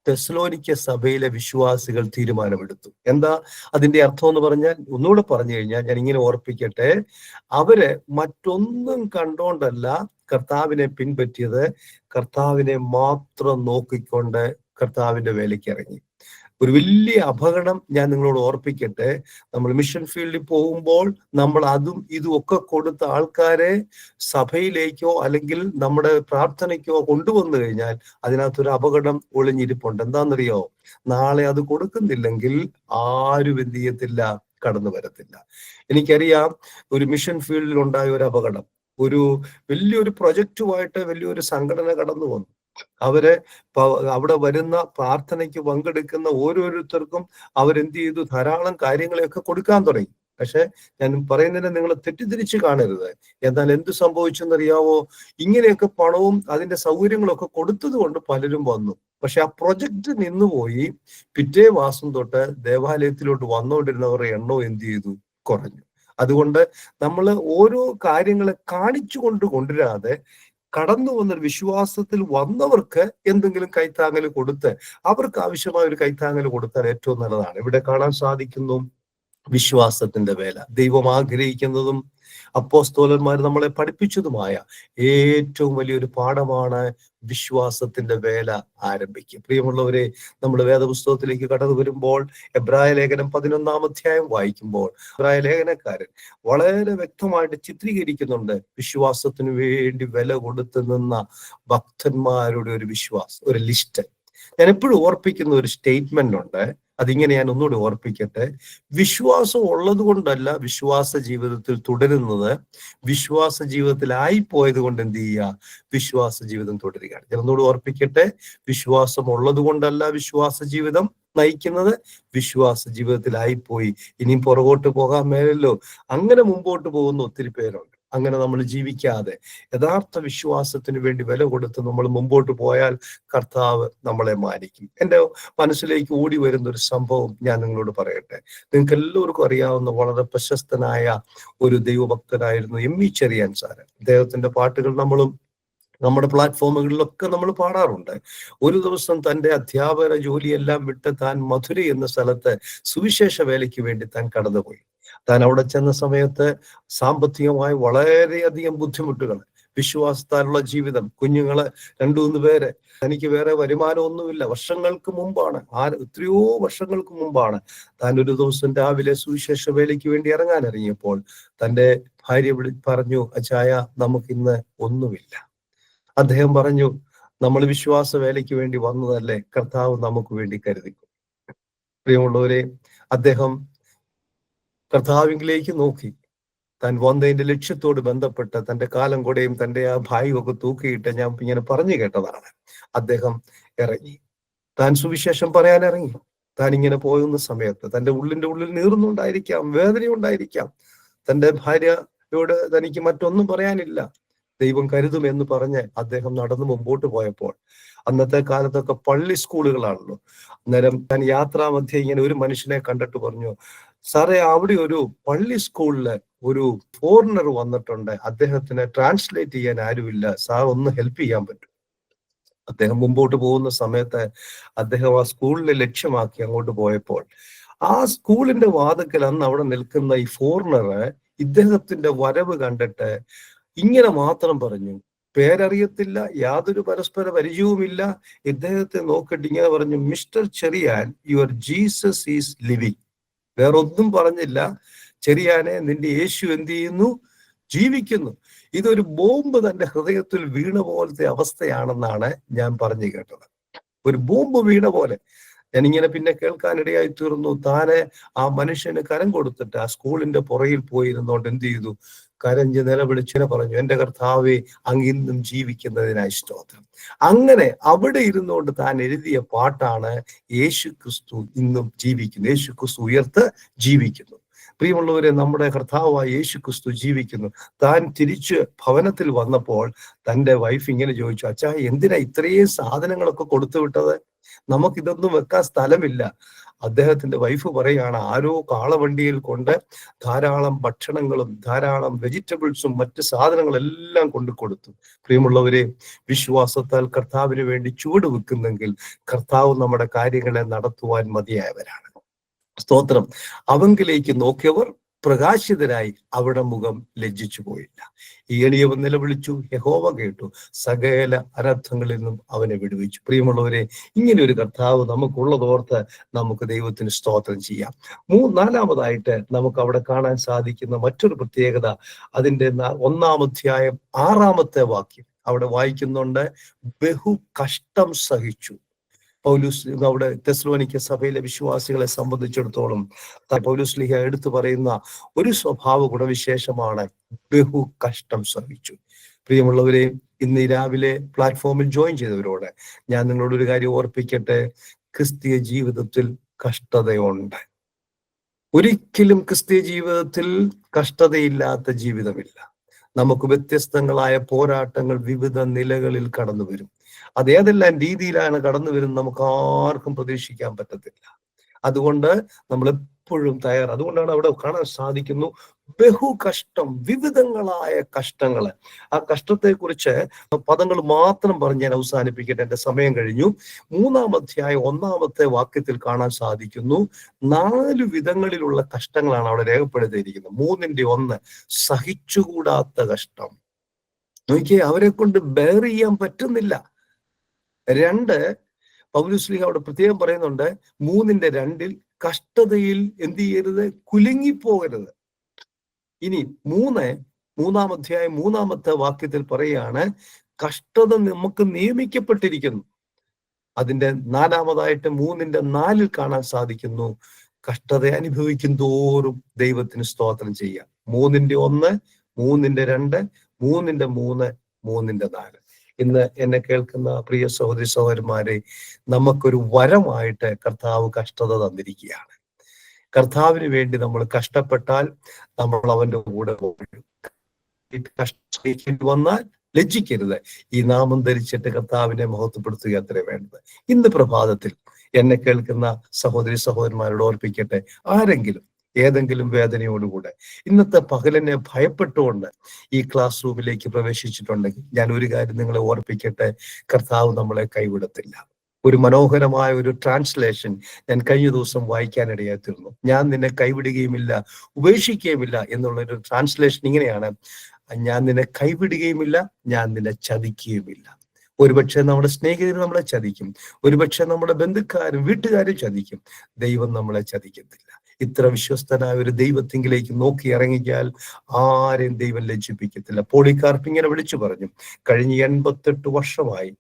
തെസ്സലോനിക്ക സഭയിലെ വിശ്വാസികൾ തീരുമാനമെടുത്തു. എന്താ അതിന്റെ അർത്ഥം എന്ന് പറഞ്ഞാൽ? ഒന്നുകൂടെ പറഞ്ഞു കഴിഞ്ഞാൽ ഞാൻ ഇങ്ങനെ ഓർപ്പിക്കട്ടെ, അവര് മറ്റൊന്നും കണ്ടോണ്ടല്ല കർത്താവിനെ പിൻപറ്റിയത്, കർത്താവിനെ മാത്രം നോക്കിക്കൊണ്ട് കർത്താവിന്റെ വേലയ്ക്ക് ഇറങ്ങി. ഒരു വലിയ അപകടം ഞാൻ നിങ്ങളോട് ഓർപ്പിക്കട്ടെ. നമ്മൾ മിഷൻ ഫീൽഡിൽ പോകുമ്പോൾ നമ്മൾ അതും ഇതും ഒക്കെ കൊടുത്ത ആൾക്കാരെ സഭയിലേക്കോ അല്ലെങ്കിൽ നമ്മുടെ പ്രാർത്ഥനയ്ക്കോ കൊണ്ടുവന്നു കഴിഞ്ഞാൽ അതിനകത്തൊരു അപകടം ഒളിഞ്ഞിരിപ്പുണ്ട്. എന്താണെന്നറിയോ? നാളെ അത് കൊടുക്കുന്നില്ലെങ്കിൽ ആരും എന്ത് ചെയ്യത്തില്ല? കടന്നു വരത്തില്ല. എനിക്കറിയാം ഒരു മിഷൻ ഫീൽഡിൽ ഉണ്ടായ ഒരു അപകടം. ഒരു വലിയൊരു പ്രൊജക്റ്റുമായിട്ട് വലിയൊരു സംഘടന കടന്നു വന്നു. അവര് അവിടെ വരുന്ന പ്രാർത്ഥനയ്ക്ക് പങ്കെടുക്കുന്ന ഓരോരുത്തർക്കും അവരെന്ത് ചെയ്തു? ധാരാളം കാര്യങ്ങളെയൊക്കെ കൊടുക്കാൻ തുടങ്ങി. പക്ഷെ ഞാൻ പറയുന്നതിനെ നിങ്ങൾ തെറ്റിദ്ധരിച്ച് കാണരുത്. എന്നാൽ എന്ത് സംഭവിച്ചെന്നറിയാവോ? ഇങ്ങനെയൊക്കെ പണവും അതിന്റെ സൗകര്യങ്ങളൊക്കെ കൊടുത്തത് കൊണ്ട് പലരും വന്നു. പക്ഷെ ആ പ്രൊജക്ട് നിന്നുപോയി. പിറ്റേ മാസം തൊട്ട് ദേവാലയത്തിലോട്ട് വന്നുകൊണ്ടിരുന്നവരുടെ എണ്ണവും എന്ത് ചെയ്തു? കുറഞ്ഞു. അതുകൊണ്ട് നമ്മൾ ഓരോ കാര്യങ്ങളെ കാണിച്ചു കൊണ്ടുവരാതെ കടന്നു വന്നൊരു വിശ്വാസത്തിൽ വന്നവർക്ക് എന്തെങ്കിലും കൈത്താങ്ങൽ കൊടുത്ത് അവർക്ക് ആവശ്യമായ ഒരു കൈത്താങ്ങൽ കൊടുത്താൽ ഏറ്റവും നല്ലതാണ്. ഇവിടെ കാണാൻ സാധിക്കുന്നു വിശ്വാസത്തിന്റെ വേല. ദൈവം ആഗ്രഹിക്കുന്നതും അപ്പോസ്തലന്മാർ നമ്മളെ പഠിപ്പിച്ചതുമായ ഏറ്റവും വലിയൊരു പാഠമാണ് വിശ്വാസത്തിന്റെ വേല ആരംഭിക്കുക. പ്രിയമുള്ളവരെ, നമ്മൾ വേദപുസ്തകത്തിലേക്ക് കടന്നു വരുമ്പോൾ എബ്രായ ലേഖനം 11-ാം അധ്യായം വായിക്കുമ്പോൾ എബ്രായ ലേഖനക്കാരൻ വളരെ വ്യക്തമായിട്ട് ചിത്രീകരിക്കുന്നുണ്ട് വിശ്വാസത്തിന് വേണ്ടി വില കൊടുത്തു നിന്ന ഭക്തന്മാരുടെ ഒരു വിശ്വാസം, ഒരു ലിസ്റ്റ്. ഞാൻ എപ്പോഴും ഓർപ്പിക്കുന്ന ഒരു സ്റ്റേറ്റ്മെന്റ് ഉണ്ട്. അതിങ്ങനെ ഞാൻ ഒന്നുകൂടി ഓർപ്പിക്കട്ടെ. വിശ്വാസം ഉള്ളത് കൊണ്ടല്ല വിശ്വാസ ജീവിതത്തിൽ തുടരുന്നത്, വിശ്വാസ ജീവിതത്തിലായി പോയത് കൊണ്ട് എന്ത് ചെയ്യുക? വിശ്വാസ ജീവിതം തുടരുകയാണ്. ഞാൻ ഒന്നുകൂടി ഓർപ്പിക്കട്ടെ. വിശ്വാസം ഉള്ളത് കൊണ്ടല്ല വിശ്വാസ ജീവിതം നയിക്കുന്നത്, വിശ്വാസ ജീവിതത്തിലായിപ്പോയി ഇനിയും പുറകോട്ട് പോകാൻ മേലല്ലോ, അങ്ങനെ മുമ്പോട്ട് പോകുന്ന ഒത്തിരി പേരുണ്ട്. അങ്ങനെ നമ്മൾ ജീവിക്കാതെ യഥാർത്ഥ വിശ്വാസത്തിന് വേണ്ടി വില കൊടുത്ത് നമ്മൾ മുമ്പോട്ട് പോയാൽ കർത്താവ് നമ്മളെ മാനിക്കും. എൻ്റെ മനസ്സിലേക്ക് ഓടി വരുന്ന ഒരു സംഭവം ഞാൻ നിങ്ങളോട് പറയട്ടെ. നിങ്ങൾക്ക് എല്ലാവർക്കും അറിയാവുന്ന വളരെ പ്രശസ്തനായ ഒരു ദൈവഭക്തനായിരുന്നു എം.വി. ചെറിയാൻ സാറ്. അദ്ദേഹത്തിന്റെ പാട്ടുകൾ നമ്മളും നമ്മുടെ പ്ലാറ്റ്ഫോമുകളിലൊക്കെ നമ്മൾ പാടാറുണ്ട്. ഒരു ദിവസം തന്റെ അധ്യാപന ജോലിയെല്ലാം വിട്ട് താൻ മധുര എന്ന സ്ഥലത്ത് സുവിശേഷ വേലയ്ക്ക് വേണ്ടി താൻ കടന്നുപോയി. താൻ അവിടെ ചെന്ന സമയത്ത് സാമ്പത്തികമായി വളരെയധികം ബുദ്ധിമുട്ടുകൾ, വിശ്വാസത്താലുള്ള ജീവിതം, കുഞ്ഞുങ്ങള് 2-3 പേര്, തനിക്ക് വേറെ വരുമാനമൊന്നുമില്ല. വർഷങ്ങൾക്ക് മുമ്പാണ്, എത്രയോ വർഷങ്ങൾക്ക് മുമ്പാണ് താൻ ഒരു ദിവസം രാവിലെ സുവിശേഷ വേലയ്ക്ക് വേണ്ടി ഇറങ്ങിയപ്പോൾ തന്റെ ഭാര്യ പറഞ്ഞു, അച്ചായ നമുക്കിന്ന് ഒന്നുമില്ല. അദ്ദേഹം പറഞ്ഞു, നമ്മൾ വിശ്വാസ വേലയ്ക്ക് വേണ്ടി വന്നതല്ലേ, കർത്താവ് നമുക്ക് വേണ്ടി കരുതിക്കും. പ്രിയമുള്ളവരെ, അദ്ദേഹം കർത്താവിലേക്ക് നോക്കി. താൻ വന്നതിന്റെ ലക്ഷ്യത്തോട് ബന്ധപ്പെട്ട് തന്റെ കാലം കൂടെയും തന്റെ ആ ഭായും ഒക്കെ തൂക്കിയിട്ട് ഞാൻ ഇങ്ങനെ പറഞ്ഞു കേട്ടതാണ്. അദ്ദേഹം ഇറങ്ങി, താൻ സുവിശേഷം പറയാൻ ഇറങ്ങി. താൻ ഇങ്ങനെ പോകുന്ന സമയത്ത് തന്റെ ഉള്ളിൽ നീറുന്നുണ്ടായിരിക്കാം, വേദനയുണ്ടായിരിക്കാം. തന്റെ ഭാര്യയോട് തനിക്ക് മറ്റൊന്നും പറയാനില്ല. ദൈവം കരുതുമെന്ന് പറഞ്ഞ് അദ്ദേഹം നടന്നു മുമ്പോട്ട് പോയപ്പോൾ, അന്നത്തെ കാലത്തൊക്കെ പള്ളി സ്കൂളുകളാണല്ലോ. അന്നേരം ഞാൻ യാത്രാമധ്യേ ഇങ്ങനെ ഒരു മനുഷ്യനെ കണ്ടിട്ട് പറഞ്ഞു, സാറേ അവിടെ ഒരു പള്ളി സ്കൂളില് ഒരു ഫോറിനർ വന്നിട്ടുണ്ട്, അദ്ദേഹത്തിന് ട്രാൻസ്ലേറ്റ് ചെയ്യാൻ ആരുമില്ല, സാർ ഒന്ന് ഹെൽപ്പ് ചെയ്യാൻ പറ്റും? അദ്ദേഹം മുമ്പോട്ട് പോകുന്ന സമയത്ത് അദ്ദേഹം ആ സ്കൂളിനെ ലക്ഷ്യമാക്കി അങ്ങോട്ട് പോയപ്പോൾ ആ സ്കൂളിന്റെ വാതിക്കൽ അന്ന് അവിടെ നിൽക്കുന്ന ഈ ഫോറിനറ് ഇദ്ദേഹത്തിന്റെ വരവ് കണ്ടിട്ട് ഇങ്ങനെ മാത്രം പറഞ്ഞു, പേരറിയത്തില്ല, യാതൊരു പരസ്പര പരിചയവുമില്ല. ഇദ്ദേഹത്തെ നോക്കിയിട്ട് ഇങ്ങനെ പറഞ്ഞു, mister Cherian, your Jesus is living. വേറൊന്നും പറഞ്ഞില്ല. ചെറിയാനെ, നിന്റെ യേശു എന്ത് ചെയ്യുന്നു? ജീവിക്കുന്നു. ഇതൊരു ബോംബ് തന്റെ ഹൃദയത്തിൽ വീണ പോലത്തെ അവസ്ഥയാണെന്നാണ് ഞാൻ പറഞ്ഞു കേട്ടത്. ഒരു ബോംബ് വീണ പോലെ. ഞാനിങ്ങനെ പിന്നെ കേൾക്കാനിടയായി തീർന്നു. താനെ ആ മനുഷ്യന് കരം കൊടുത്തിട്ട് ആ സ്കൂളിന്റെ പുറയിൽ പോയിരുന്നോണ്ട് എന്ത് ചെയ്തു? കരഞ്ഞ് നിലവിളിച്ചിനെ പറഞ്ഞു, എന്റെ കർത്താവേ, അങ്ങിന്നും ജീവിക്കുന്നതിനായി സ്തോത്രം. അങ്ങനെ അവിടെ ഇരുന്നുകൊണ്ട് താൻ എഴുതിയ പാട്ടാണ് യേശു ക്രിസ്തു ഇന്നും ജീവിക്കുന്നു, യേശു ക്രിസ്തു ഉയർത്ത് ജീവിക്കുന്നു. പ്രിയമുള്ളവരെ, നമ്മുടെ കർത്താവായ യേശു ക്രിസ്തു ജീവിക്കുന്നു. താൻ തിരിച്ച് ഭവനത്തിൽ വന്നപ്പോൾ തന്റെ വൈഫ് ഇങ്ങനെ ചോദിച്ചു, അച്ഛാ എന്തിനാ ഇത്രയും സാധനങ്ങളൊക്കെ കൊടുത്തു വിട്ടത്? നമുക്കിതൊന്നും വെക്കാൻ സ്ഥലമില്ല. അദ്ദേഹത്തിന്റെ വൈഫ് പറയാണ്, ആരോ കാളവണ്ടിയിൽ കൊണ്ട് ധാരാളം ഭക്ഷണങ്ങളും ധാരാളം വെജിറ്റബിൾസും മറ്റ് സാധനങ്ങളെല്ലാം കൊണ്ടു കൊടുത്തു. പ്രിയമുള്ളവരെ, വിശ്വാസത്താൽ കർത്താവിന് വേണ്ടി ചുവട് വെക്കുന്നെങ്കിൽ കർത്താവ് നമ്മുടെ കാര്യങ്ങളെ നടത്തുവാൻ മതിയായവരാണ്. സ്തോത്രം. അവങ്കിലേക്ക് നോക്കിയവർ പ്രകാശിതരായി, അവിടെ മുഖം ലജ്ജിച്ചു പോയില്ല. ഈ എളിയവൻ നിലവിളിച്ചു, യഹോവ കേട്ടു, സകല അനർത്ഥങ്ങളിൽ നിന്നും അവനെ വിടുവിച്ചു. പ്രിയമുള്ളവരെ, ഇങ്ങനെ ഒരു കർത്താവ് നമുക്കുള്ളതോർത്ത് നമുക്ക് ദൈവത്തിന് സ്തോത്രം ചെയ്യാം. നാലാമതായിട്ട് നമുക്ക് അവിടെ കാണാൻ സാധിക്കുന്ന മറ്റൊരു പ്രത്യേകത, അതിന്റെ 1-ാം അധ്യായം 6-ാമത്തെ വാക്യം അവിടെ വായിക്കുന്നുണ്ട്, ബഹു കഷ്ടം സഹിച്ചു. പൗലോസ് അവിടെ തെസ്സലോനിക്ക സഭയിലെ വിശ്വാസികളെ സംബന്ധിച്ചിടത്തോളം പൗലോസ് ലീഹ എടുത്തു പറയുന്ന ഒരു സ്വഭാവ ഗുണവിശേഷമാണ് ബഹു കഷ്ടം സഹിച്ചു. പ്രിയമുള്ളവരെ, ഇന്ന് രാവിലെ പ്ലാറ്റ്ഫോമിൽ ജോയിൻ ചെയ്തവരോട് ഞാൻ നിങ്ങളോടൊരു കാര്യം ഓർപ്പിക്കട്ടെ. ക്രിസ്തീയ ജീവിതത്തിൽ കഷ്ടതയുണ്ട്. ഒരിക്കലും ക്രിസ്തീയ ജീവിതത്തിൽ കഷ്ടതയില്ലാത്ത ജീവിതമില്ല. നമുക്ക് വ്യത്യസ്തങ്ങളായ പോരാട്ടങ്ങൾ വിവിധ നിലകളിൽ കടന്നു വരും. അതേതെല്ലാം രീതിയിലാണ് കടന്നു വരുന്നത് നമുക്ക് ആർക്കും പ്രതീക്ഷിക്കാൻ പറ്റത്തില്ല. അതുകൊണ്ട് നമ്മൾ എപ്പോഴും തയ്യാർ. അതുകൊണ്ടാണ് അവിടെ കാണാൻ സാധിക്കുന്നു ബഹു കഷ്ടം, വിവിധങ്ങളായ കഷ്ടങ്ങള്. ആ കഷ്ടത്തെ കുറിച്ച് പദങ്ങൾ മാത്രം പറഞ്ഞ് ഞാൻ അവസാനിപ്പിക്കട്ടെ, എന്റെ സമയം കഴിഞ്ഞു. 3-ാം അധ്യായം 1-ാമത്തെ വാക്യത്തിൽ കാണാൻ സാധിക്കുന്നു 4 വിധങ്ങളിലുള്ള കഷ്ടങ്ങളാണ് അവിടെ രേഖപ്പെടുത്തിയിരിക്കുന്നത്. 3-ന്റെ-1 സഹിച്ചുകൂടാത്ത കഷ്ടം. നോക്കിയേ, അവരെ കൊണ്ട് ബെയർ ചെയ്യാൻ പറ്റുന്നില്ല. 2, പൗലോസ് അവിടെ പ്രത്യേകം പറയുന്നുണ്ട് 3-ന്റെ-2 കഷ്ടതയിൽ എന്ത് ചെയ്യരുത്, കുലുങ്ങിപ്പോകരുത്. ഇനി 3-ാം അധ്യായം 3-ാമത്തെ വാക്യത്തിൽ പറയാണ് കഷ്ടത നമുക്ക് നിയമിക്കപ്പെട്ടിരിക്കുന്നു. അതിന്റെ 4-മതായിട്ട് 3-ന്റെ-4 കാണാൻ സാധിക്കുന്നു കഷ്ടത അനുഭവിക്കും തോറും ദൈവത്തിന് സ്തോത്രം ചെയ്യാം. 3-ന്റെ-1, 3-ന്റെ-2, 3-ന്റെ-3, 3-ന്റെ-4. ഇന്ന് എന്നെ കേൾക്കുന്ന പ്രിയ സഹോദരി സഹോദരന്മാരെ, നമുക്കൊരു വരമായിട്ട് കർത്താവ് കഷ്ടത തന്നിരിക്കുകയാണ്. കർത്താവിന് വേണ്ടി നമ്മൾ കഷ്ടപ്പെട്ടാൽ നമ്മൾ അവന്റെ കൂടെ പോകും. കഷ്ടം വന്നാൽ ലജ്ജിക്കരുത്. ഈ നാമം ധരിച്ചിട്ട് കർത്താവിനെ മഹത്വപ്പെടുത്തുക അത്രേ വേണ്ടത്. ഇന്ന് പ്രഭാതത്തിൽ എന്നെ കേൾക്കുന്ന സഹോദരി സഹോദരന്മാരോട് ഓർപ്പിക്കട്ടെ, ആരെങ്കിലും ഏതെങ്കിലും വേദനയോടുകൂടെ ഇന്നത്തെ പകലിനെ ഭയപ്പെട്ടുകൊണ്ട് ഈ ക്ലാസ് റൂമിലേക്ക് പ്രവേശിച്ചിട്ടുണ്ടെങ്കിൽ ഞാൻ ഒരു കാര്യം നിങ്ങളെ ഓർപ്പിക്കട്ടെ, കർത്താവ് നമ്മളെ കൈവിടത്തില്ല. ഒരു മനോഹരമായ ഒരു ട്രാൻസ്ലേഷൻ ഞാൻ കഴിഞ്ഞ ദിവസം വായിക്കാനിടയായി തീർന്നു. ഞാൻ നിന്നെ കൈവിടുകയുമില്ല ഉപേക്ഷിക്കുകയുമില്ല എന്നുള്ളൊരു ട്രാൻസ്ലേഷൻ ഇങ്ങനെയാണ്: ഞാൻ നിന്നെ കൈവിടുകയുമില്ല, ഞാൻ നിന്നെ ചതിക്കുകയുമില്ല. ഒരുപക്ഷെ നമ്മുടെ സ്നേഹിതർ നമ്മളെ ചതിക്കും, ഒരുപക്ഷെ നമ്മുടെ ബന്ധുക്കാരും വീട്ടുകാരും ചതിക്കും, ദൈവം നമ്മളെ ചതിക്കത്തില്ല. ഇത്ര വിശ്വസ്തനായ ഒരു ദൈവത്തിങ്കിലേക്ക് നോക്കി ഇറങ്ങിയാൽ ആരെയും ദൈവം ലജ്ജിപ്പിക്കത്തില്ല. പോളികാർപ്പ് ഇങ്ങനെ വിളിച്ചു പറഞ്ഞു, കഴിഞ്ഞ 88 വർഷമായി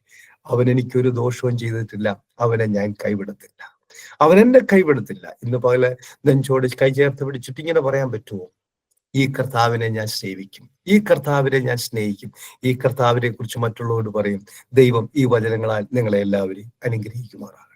അവൻ എനിക്കൊരു ദോഷവും ചെയ്തിട്ടില്ല, അവനെ ഞാൻ കൈവിടത്തില്ല, അവൻ എന്നെ കൈവിടത്തില്ല. ഇന്ന് പകല് നെഞ്ചോട് കൈ ചേർത്ത് പിടിച്ചിട്ട് ഇങ്ങനെ പറയാൻ പറ്റുമോ? ഈ കർത്താവിനെ ഞാൻ സേവിക്കും, ഈ കർത്താവിനെ ഞാൻ സ്നേഹിക്കും, ഈ കർത്താവിനെ കുറിച്ച് മറ്റുള്ളവരോട് പറയും. ദൈവം ഈ വചനങ്ങളാൽ നിങ്ങളെ എല്ലാവരെയും അനുഗ്രഹിക്കുമാറാണ്.